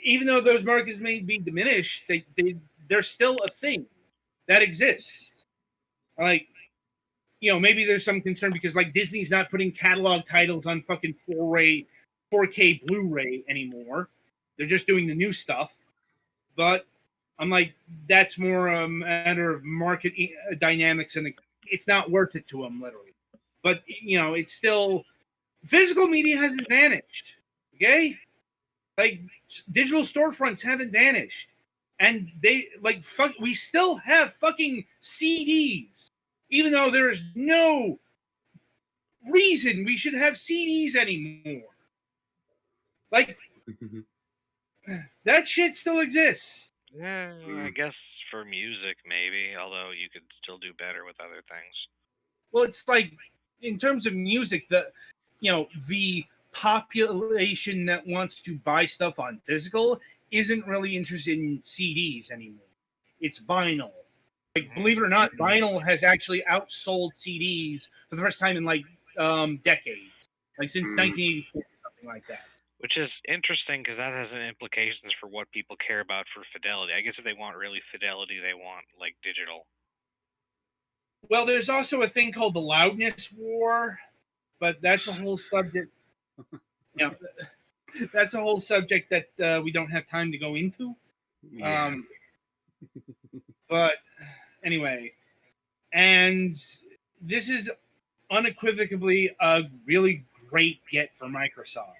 even though those markets may be diminished, they're still a thing that exists. Like, maybe there's some concern because like Disney's not putting catalog titles on fucking 4K Blu-ray anymore. They're just doing the new stuff. But I'm like, that's more a matter of market dynamics, and it's not worth it to them, literally. But it's still physical media hasn't vanished. Okay, like digital storefronts haven't vanished, and they we still have fucking CDs, even though there is no reason we should have CDs anymore. Like that shit still exists. Yeah, I guess for music maybe, although you could still do better with other things. Well, it's like in terms of music, the population that wants to buy stuff on physical isn't really interested in CDs anymore. It's vinyl. Like, believe it or not, vinyl has actually outsold CDs for the first time in decades, like since 1984, something like that. Which is interesting because that has implications for what people care about for fidelity. I guess if they want really fidelity, they want like digital. Well, there's also a thing called the loudness war, but that's a whole subject. That's a whole subject that we don't have time to go into. Yeah. But anyway, and this is unequivocally a really great get for Microsoft.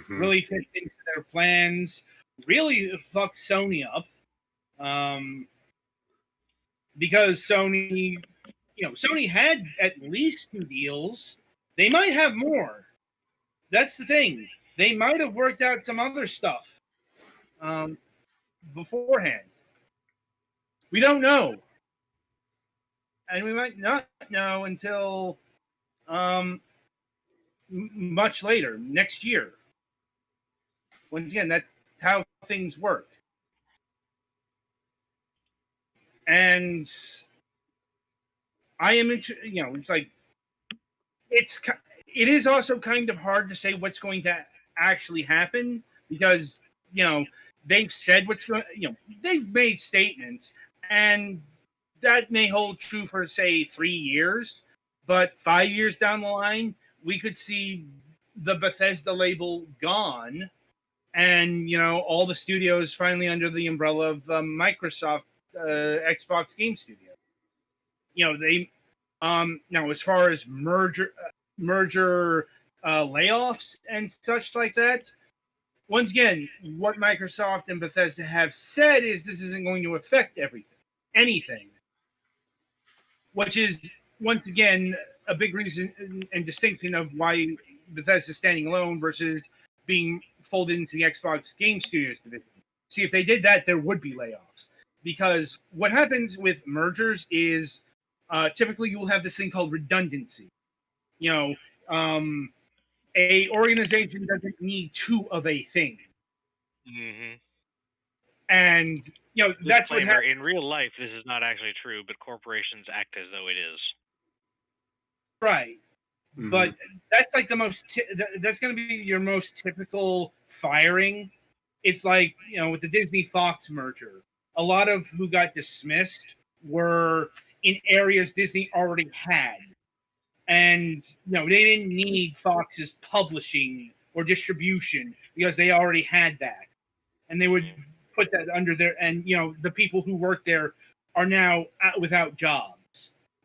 Really fits into their plans. Really fucks Sony up. Because Sony had at least 2 deals. They might have more. That's the thing. They might have worked out some other stuff beforehand. We don't know. And we might not know until much later, next year. Once again, that's how things work. And I am it's like it is also kind of hard to say what's going to actually happen because they've said what's going they've made statements, and that may hold true for say 3 years, but 5 years down the line we could see the Bethesda label gone, and all the studios finally under the umbrella of Microsoft Xbox Game Studio. They now as far as merger layoffs and such like that, once again, what Microsoft and Bethesda have said is this isn't going to affect anything, which is once again a big reason and distinction of why Bethesda is standing alone versus being folded into the Xbox Game Studios division. See, if they did that, there would be layoffs, because what happens with mergers is typically you will have this thing called redundancy. A organization doesn't need 2 of a thing. And that's what happens. In real life, this is not actually true, but corporations act as though it is. Right. But that's like that's going to be your most typical firing. It's like, with the Disney Fox merger, a lot of who got dismissed were in areas Disney already had. And they didn't need Fox's publishing or distribution because they already had that. And they would put that under there, and the people who work there are now without jobs.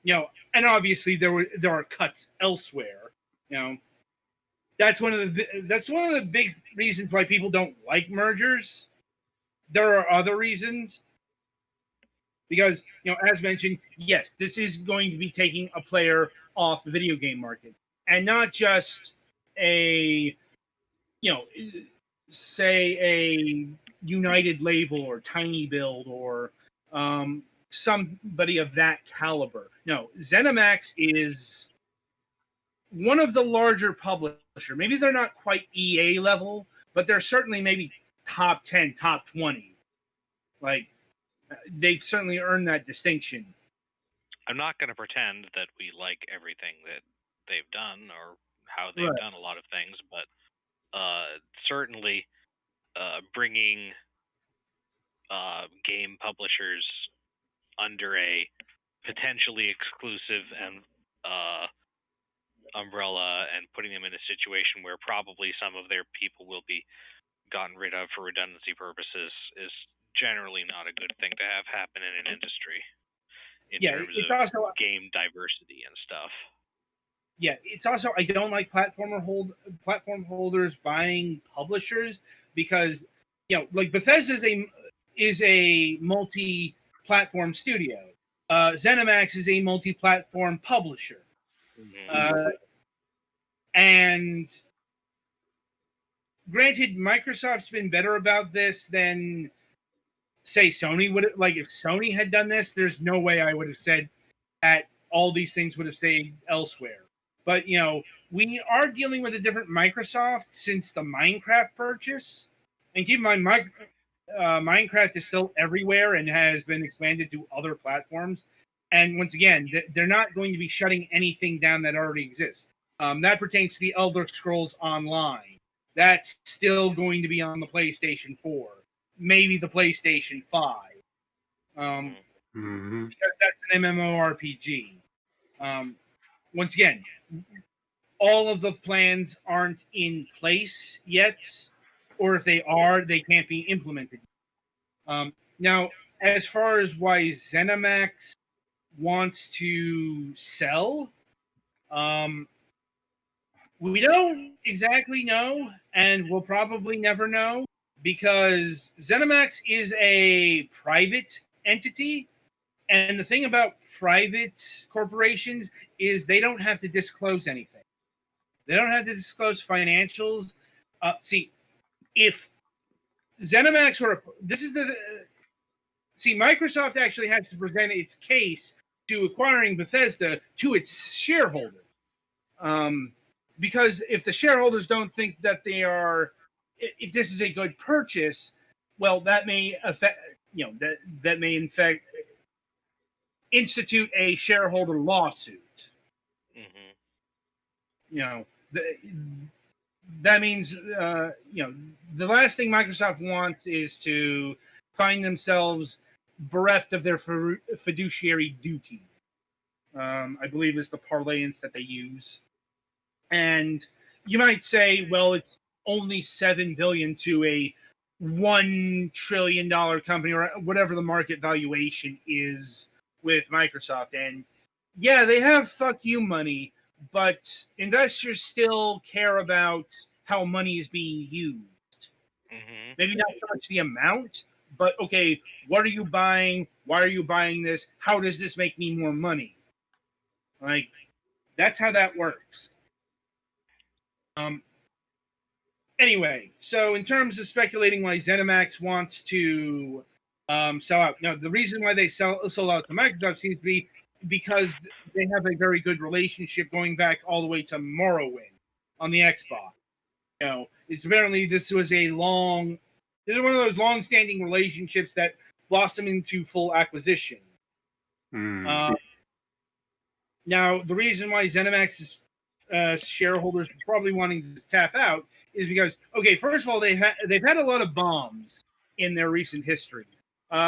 And obviously there are cuts elsewhere, that's one of the big reasons why people don't like mergers. There are other reasons. Because, as mentioned, yes, this is going to be taking a player off the video game market. And not just a, say a United Label or Tiny Build or somebody of that caliber. No, ZeniMax is one of the larger publishers. Maybe they're not quite EA level, but they're certainly maybe top 10, top 20. Like, they've certainly earned that distinction. I'm not going to pretend that we like everything that they've done or how they've done a lot of things, but certainly bringing game publishers under a potentially exclusive and umbrella and putting them in a situation where probably some of their people will be gotten rid of for redundancy purposes is generally not a good thing to have happen in an industry in terms it's of also game diversity and stuff. Yeah, it's also, I don't like platform holders buying publishers because like Bethesda is a multi-platform studio. ZeniMax is a multi-platform publisher. Mm-hmm. And granted, Microsoft's been better about this than, say, Sony would. Like, if Sony had done this, there's no way I would have said that all these things would have stayed elsewhere. But, we are dealing with a different Microsoft since the Minecraft purchase. And keep in mind, Minecraft is still everywhere and has been expanded to other platforms. And once again, they're not going to be shutting anything down that already exists. That pertains to the Elder Scrolls Online. That's still going to be on the PlayStation 4, maybe the PlayStation 5. Because that's an MMORPG. Once again, all of the plans aren't in place yet, or if they are, they can't be implemented. Now, as far as why ZeniMax wants to sell, we don't exactly know, and we'll probably never know, because ZeniMax is a private entity. And the thing about private corporations is they don't have to disclose anything. They don't have to disclose financials. If ZeniMax Microsoft actually has to present its case to acquiring Bethesda to its shareholders. Because if the shareholders don't think that if this is a good purchase, well, that may affect, that may in fact institute a shareholder lawsuit. Mm-hmm. That means, the last thing Microsoft wants is to find themselves bereft of their fiduciary duty. I believe is the parlance that they use. And you might say, well, it's only $7 billion to a $1 trillion company, or whatever the market valuation is with Microsoft. And yeah, they have fuck you money, but investors still care about how money is being used. Mm-hmm. Maybe not so much the amount, but okay, what are you buying? Why are you buying this? How does this make me more money? Like, that's how that works. Anyway, so in terms of speculating why ZeniMax wants to sell out, now the reason why they sold out to Microsoft seems to be because they have a very good relationship going back all the way to Morrowind on the Xbox. It's apparently this was one of those long-standing relationships that blossomed into full acquisition. Now, the reason why ZeniMax's shareholders are probably wanting to tap out is because, okay, first of all, they've had a lot of bombs in their recent history.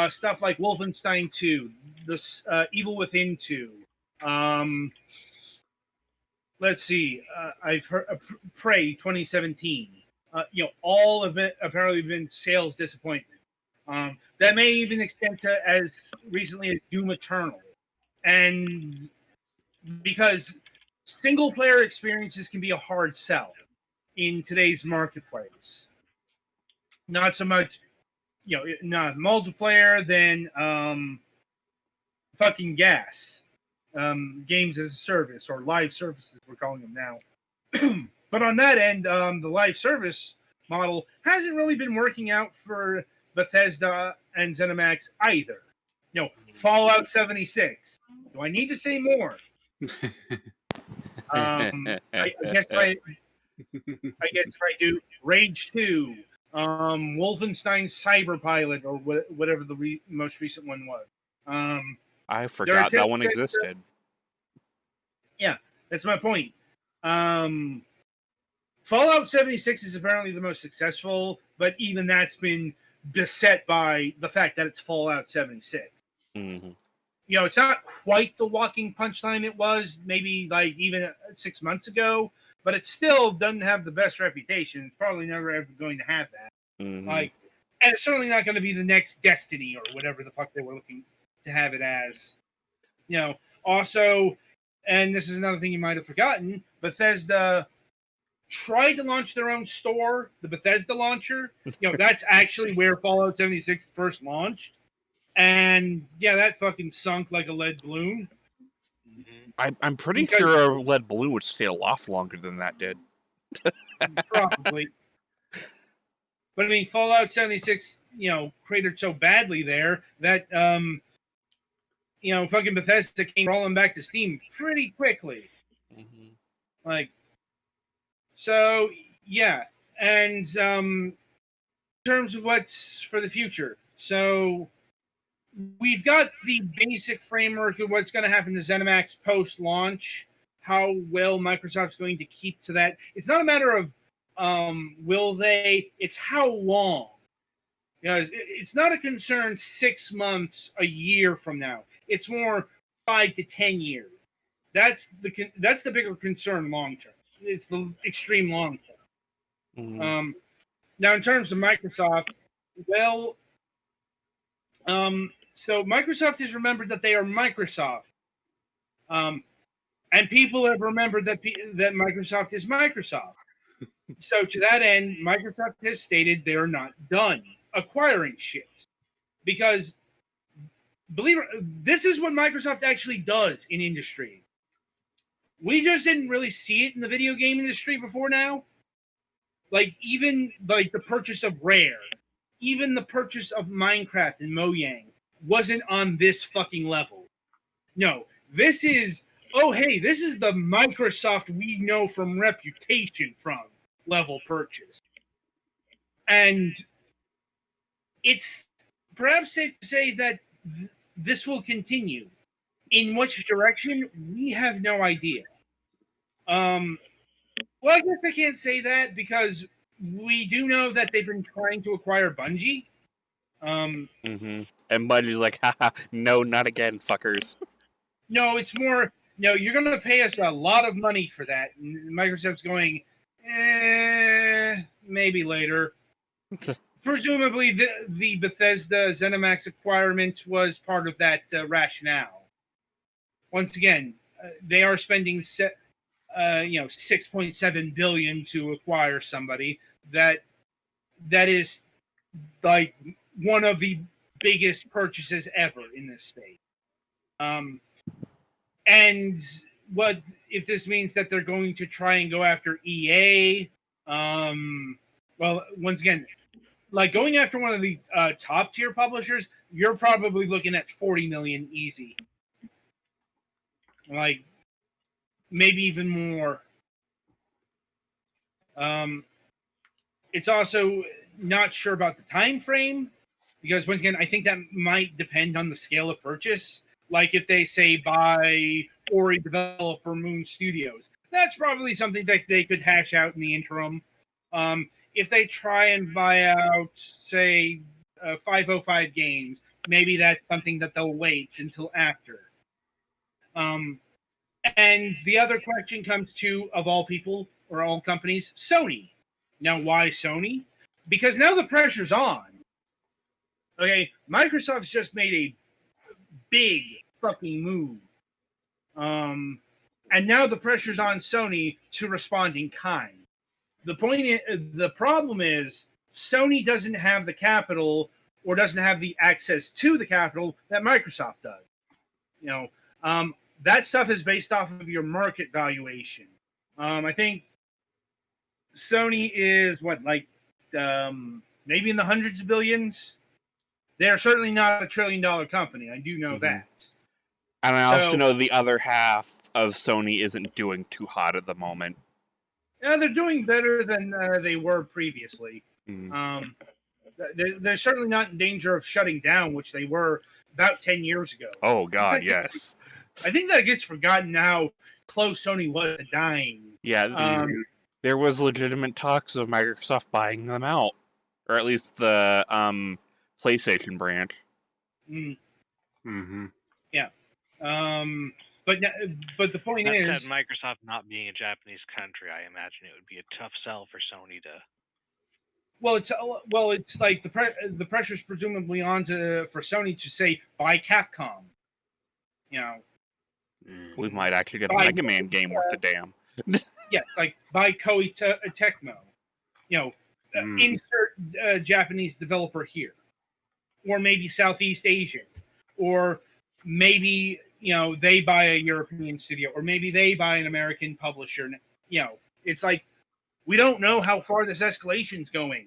Stuff like Wolfenstein 2, Evil Within 2. Let's see. I've heard Prey 2017. All of it apparently been sales disappointment. That may even extend to as recently as Doom Eternal. And because single player experiences can be a hard sell. in today's marketplace. Not so much, not multiplayer than fucking gas. Games as a service or live services, we're calling them now. But on that end, the live service model hasn't really been working out for Bethesda and ZeniMax either. Fallout 76. Do I need to say more? I guess if I do Rage 2, Wolfenstein Cyberpilot, or whatever the most recent one was. I forgot that one existed. Yeah, that's my point. Fallout 76 is apparently the most successful, but even that's been beset by the fact that it's Fallout 76. Mm-hmm. It's not quite the walking punchline it was maybe like even 6 months ago, but it still doesn't have the best reputation. It's probably never ever going to have that. Mm-hmm. And it's certainly not going to be the next Destiny or whatever the fuck they were looking to have it as. Also, and this is another thing you might have forgotten, Bethesda tried to launch their own store, the Bethesda launcher. That's actually where Fallout 76 first launched. And yeah, that fucking sunk like a lead balloon. I'm pretty sure a lead balloon would sail off longer than that did. Probably. But I mean, Fallout 76, cratered so badly there that, fucking Bethesda came rolling back to Steam pretty quickly. Mm-hmm. So, yeah. And in terms of what's for the future, so we've got the basic framework of what's going to happen to ZeniMax post-launch, how well Microsoft's going to keep to that. It's not a matter of will they, it's how long. It's not a concern 6 months, a year from now. It's more 5 to 10 years. That's the bigger concern long term. It's the extreme long term. Mm-hmm. Now, in terms of Microsoft, well, so Microsoft has remembered that they are Microsoft, and people have remembered that Microsoft is Microsoft. So to that end, Microsoft has stated they are not done acquiring shit, because this is what Microsoft actually does in industry. We just didn't really see it in the video game industry before now. Even the purchase of Rare, even the purchase of Minecraft and Mojang wasn't on this fucking level. No, this is, this is the Microsoft we know from reputation from level purchase. And it's perhaps safe to say that this will continue. In which direction, we have no idea. Well, I guess I can't say that, because we do know that they've been trying to acquire Bungie. Mm-hmm. And Bungie's like, haha, no, not again, fuckers. No, it's more, you're going to pay us a lot of money for that. And Microsoft's going, maybe later. Presumably, the Bethesda ZeniMax acquirement was part of that rationale. Once again, they are spending $6.7 billion to acquire somebody that is like one of the biggest purchases ever in this space. And what if this means that they're going to try and go after EA? Well, once again, going after one of the top tier publishers, you're probably looking at 40 million easy. Maybe even more. It's also not sure about the time frame, because once again, I think that might depend on the scale of purchase. If they say buy Ori developer Moon Studios, that's probably something that they could hash out in the interim. If they try and buy out, say, 505 Games, maybe that's something that they'll wait until after. And the other question comes to, of all people, or all companies, Sony. Now, why Sony? Because now the pressure's on. Okay, Microsoft's just made a big fucking move. And now the pressure's on Sony to respond in kind. the problem is Sony doesn't have the capital or doesn't have the access to the capital that Microsoft does. That stuff is based off of your market valuation. I think Sony is maybe in the hundreds of billions. They're certainly not a $1 trillion company. I do know that. And I also know the other half of Sony isn't doing too hot at the moment. Yeah, they're doing better than they were previously. They're certainly not in danger of shutting down, which they were about 10 years ago. Oh, God, yes. I think that gets forgotten how close Sony was to dying. Yeah, there was legitimate talks of Microsoft buying them out, or at least the PlayStation branch. Yeah. But the point is, said, Microsoft not being a Japanese country, I imagine it would be a tough sell for Sony to. Well, it's like the pressure's presumably on for Sony to say buy Capcom. We might actually get a Mega Man game worth a damn. Yeah, like buy Koei Tecmo. Insert Japanese developer here, or maybe Southeast Asian, or maybe they buy a European studio, or maybe they buy an American publisher. It's like we don't know how far this escalation's going.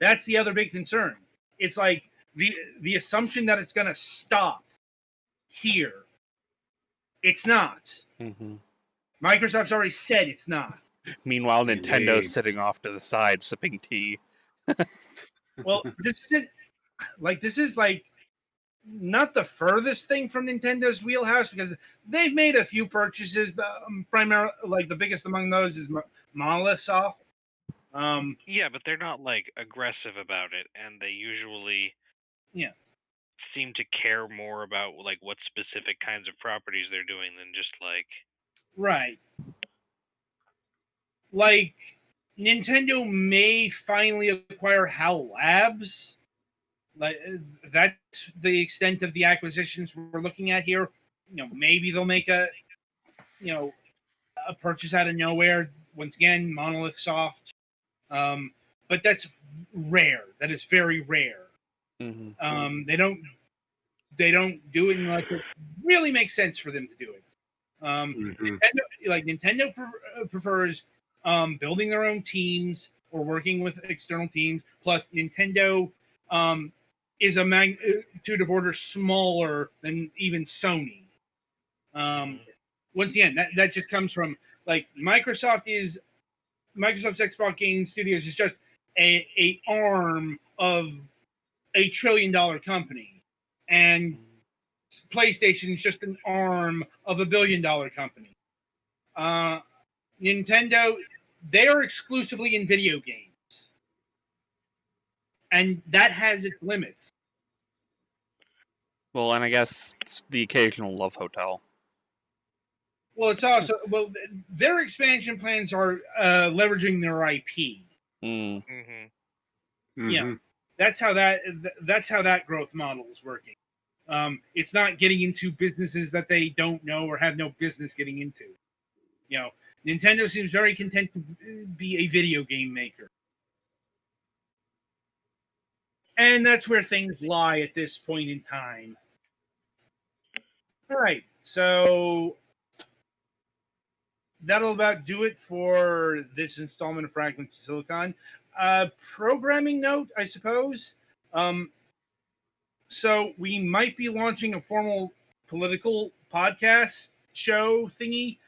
That's the other big concern. It's like the assumption that it's going to stop here. It's not. Microsoft's already said it's not. Meanwhile, Nintendo's sitting off to the side sipping tea. Well, this is not the furthest thing from Nintendo's wheelhouse, because they've made a few purchases. Primarily, the biggest among those is Monolith Soft. Yeah, but they're not aggressive about it, and they usually seem to care more about what specific kinds of properties they're doing than just right. Nintendo may finally acquire HAL Labs. That's the extent of the acquisitions we're looking at here. Maybe they'll make a purchase out of nowhere. Once again, Monolith Soft. But that's rare. That is very rare. They don't do it unless it really makes sense for them to do it. Nintendo prefers building their own teams or working with external teams. Plus, Nintendo is a magnitude of order smaller than even Sony. Once again, that just comes from Microsoft's Xbox Game Studios is just a arm of a $1 trillion company, and PlayStation is just an arm of a $1 billion company. Nintendo, they are exclusively in video games, and that has its limits. Well, and I guess it's the occasional Love Hotel. Well, it's also their expansion plans are leveraging their IP. That's how that growth model is working. It's not getting into businesses that they don't know or have no business getting into. Nintendo seems very content to be a video game maker. And that's where things lie at this point in time. All right, so that'll about do it for this installment of Fragments of Silicon. Programming note, I suppose. So we might be launching a formal political podcast show thingy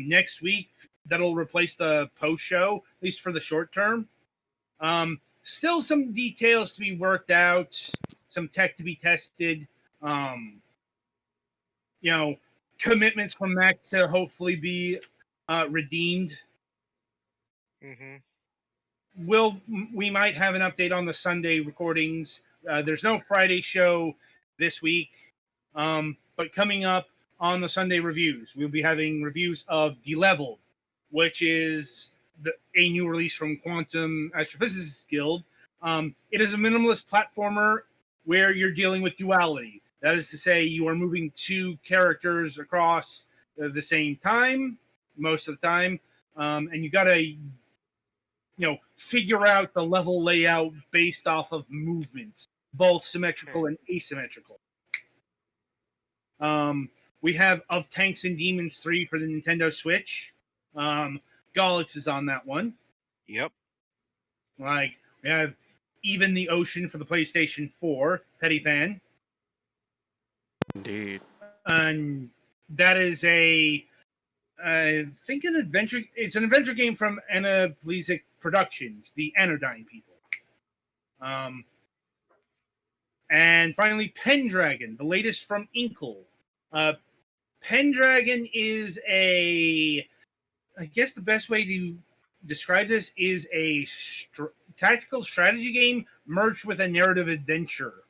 next week that'll replace the post show, at least for the short term. Still some details to be worked out, some tech to be tested. Commitments from Mac to hopefully be redeemed. We might have an update on the Sunday recordings. There's no Friday show this week, but coming up on the Sunday reviews, we'll be having reviews of D-Level, which is a new release from Quantum Astrophysicists Guild. It is a minimalist platformer where you're dealing with duality. That is to say, you are moving two characters across the same time, most of the time, and you got to figure out the level layout based off of movement, both symmetrical and asymmetrical. We have Of Tanks and Demons 3 for the Nintendo Switch. Galax is on that one. Yep. Like, we have Even the Ocean for the PlayStation 4. Petty fan. Indeed. And that is I think it's an adventure game from Anapleasic Productions, the Anodyne people. And finally, Pendragon, the latest from Inkle. Pendragon is I guess the best way to describe this is a tactical strategy game merged with a narrative adventure.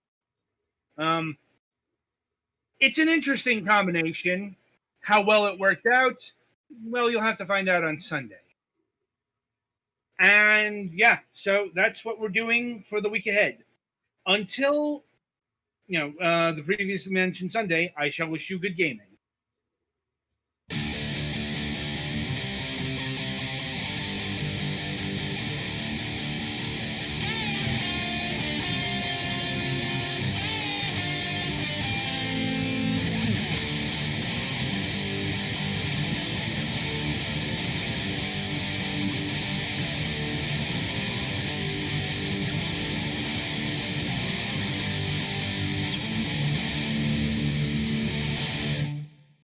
It's an interesting combination. How well it worked out, well, you'll have to find out on Sunday. And yeah, so that's what we're doing for the week ahead. Until the previously mentioned Sunday, I shall wish you good gaming.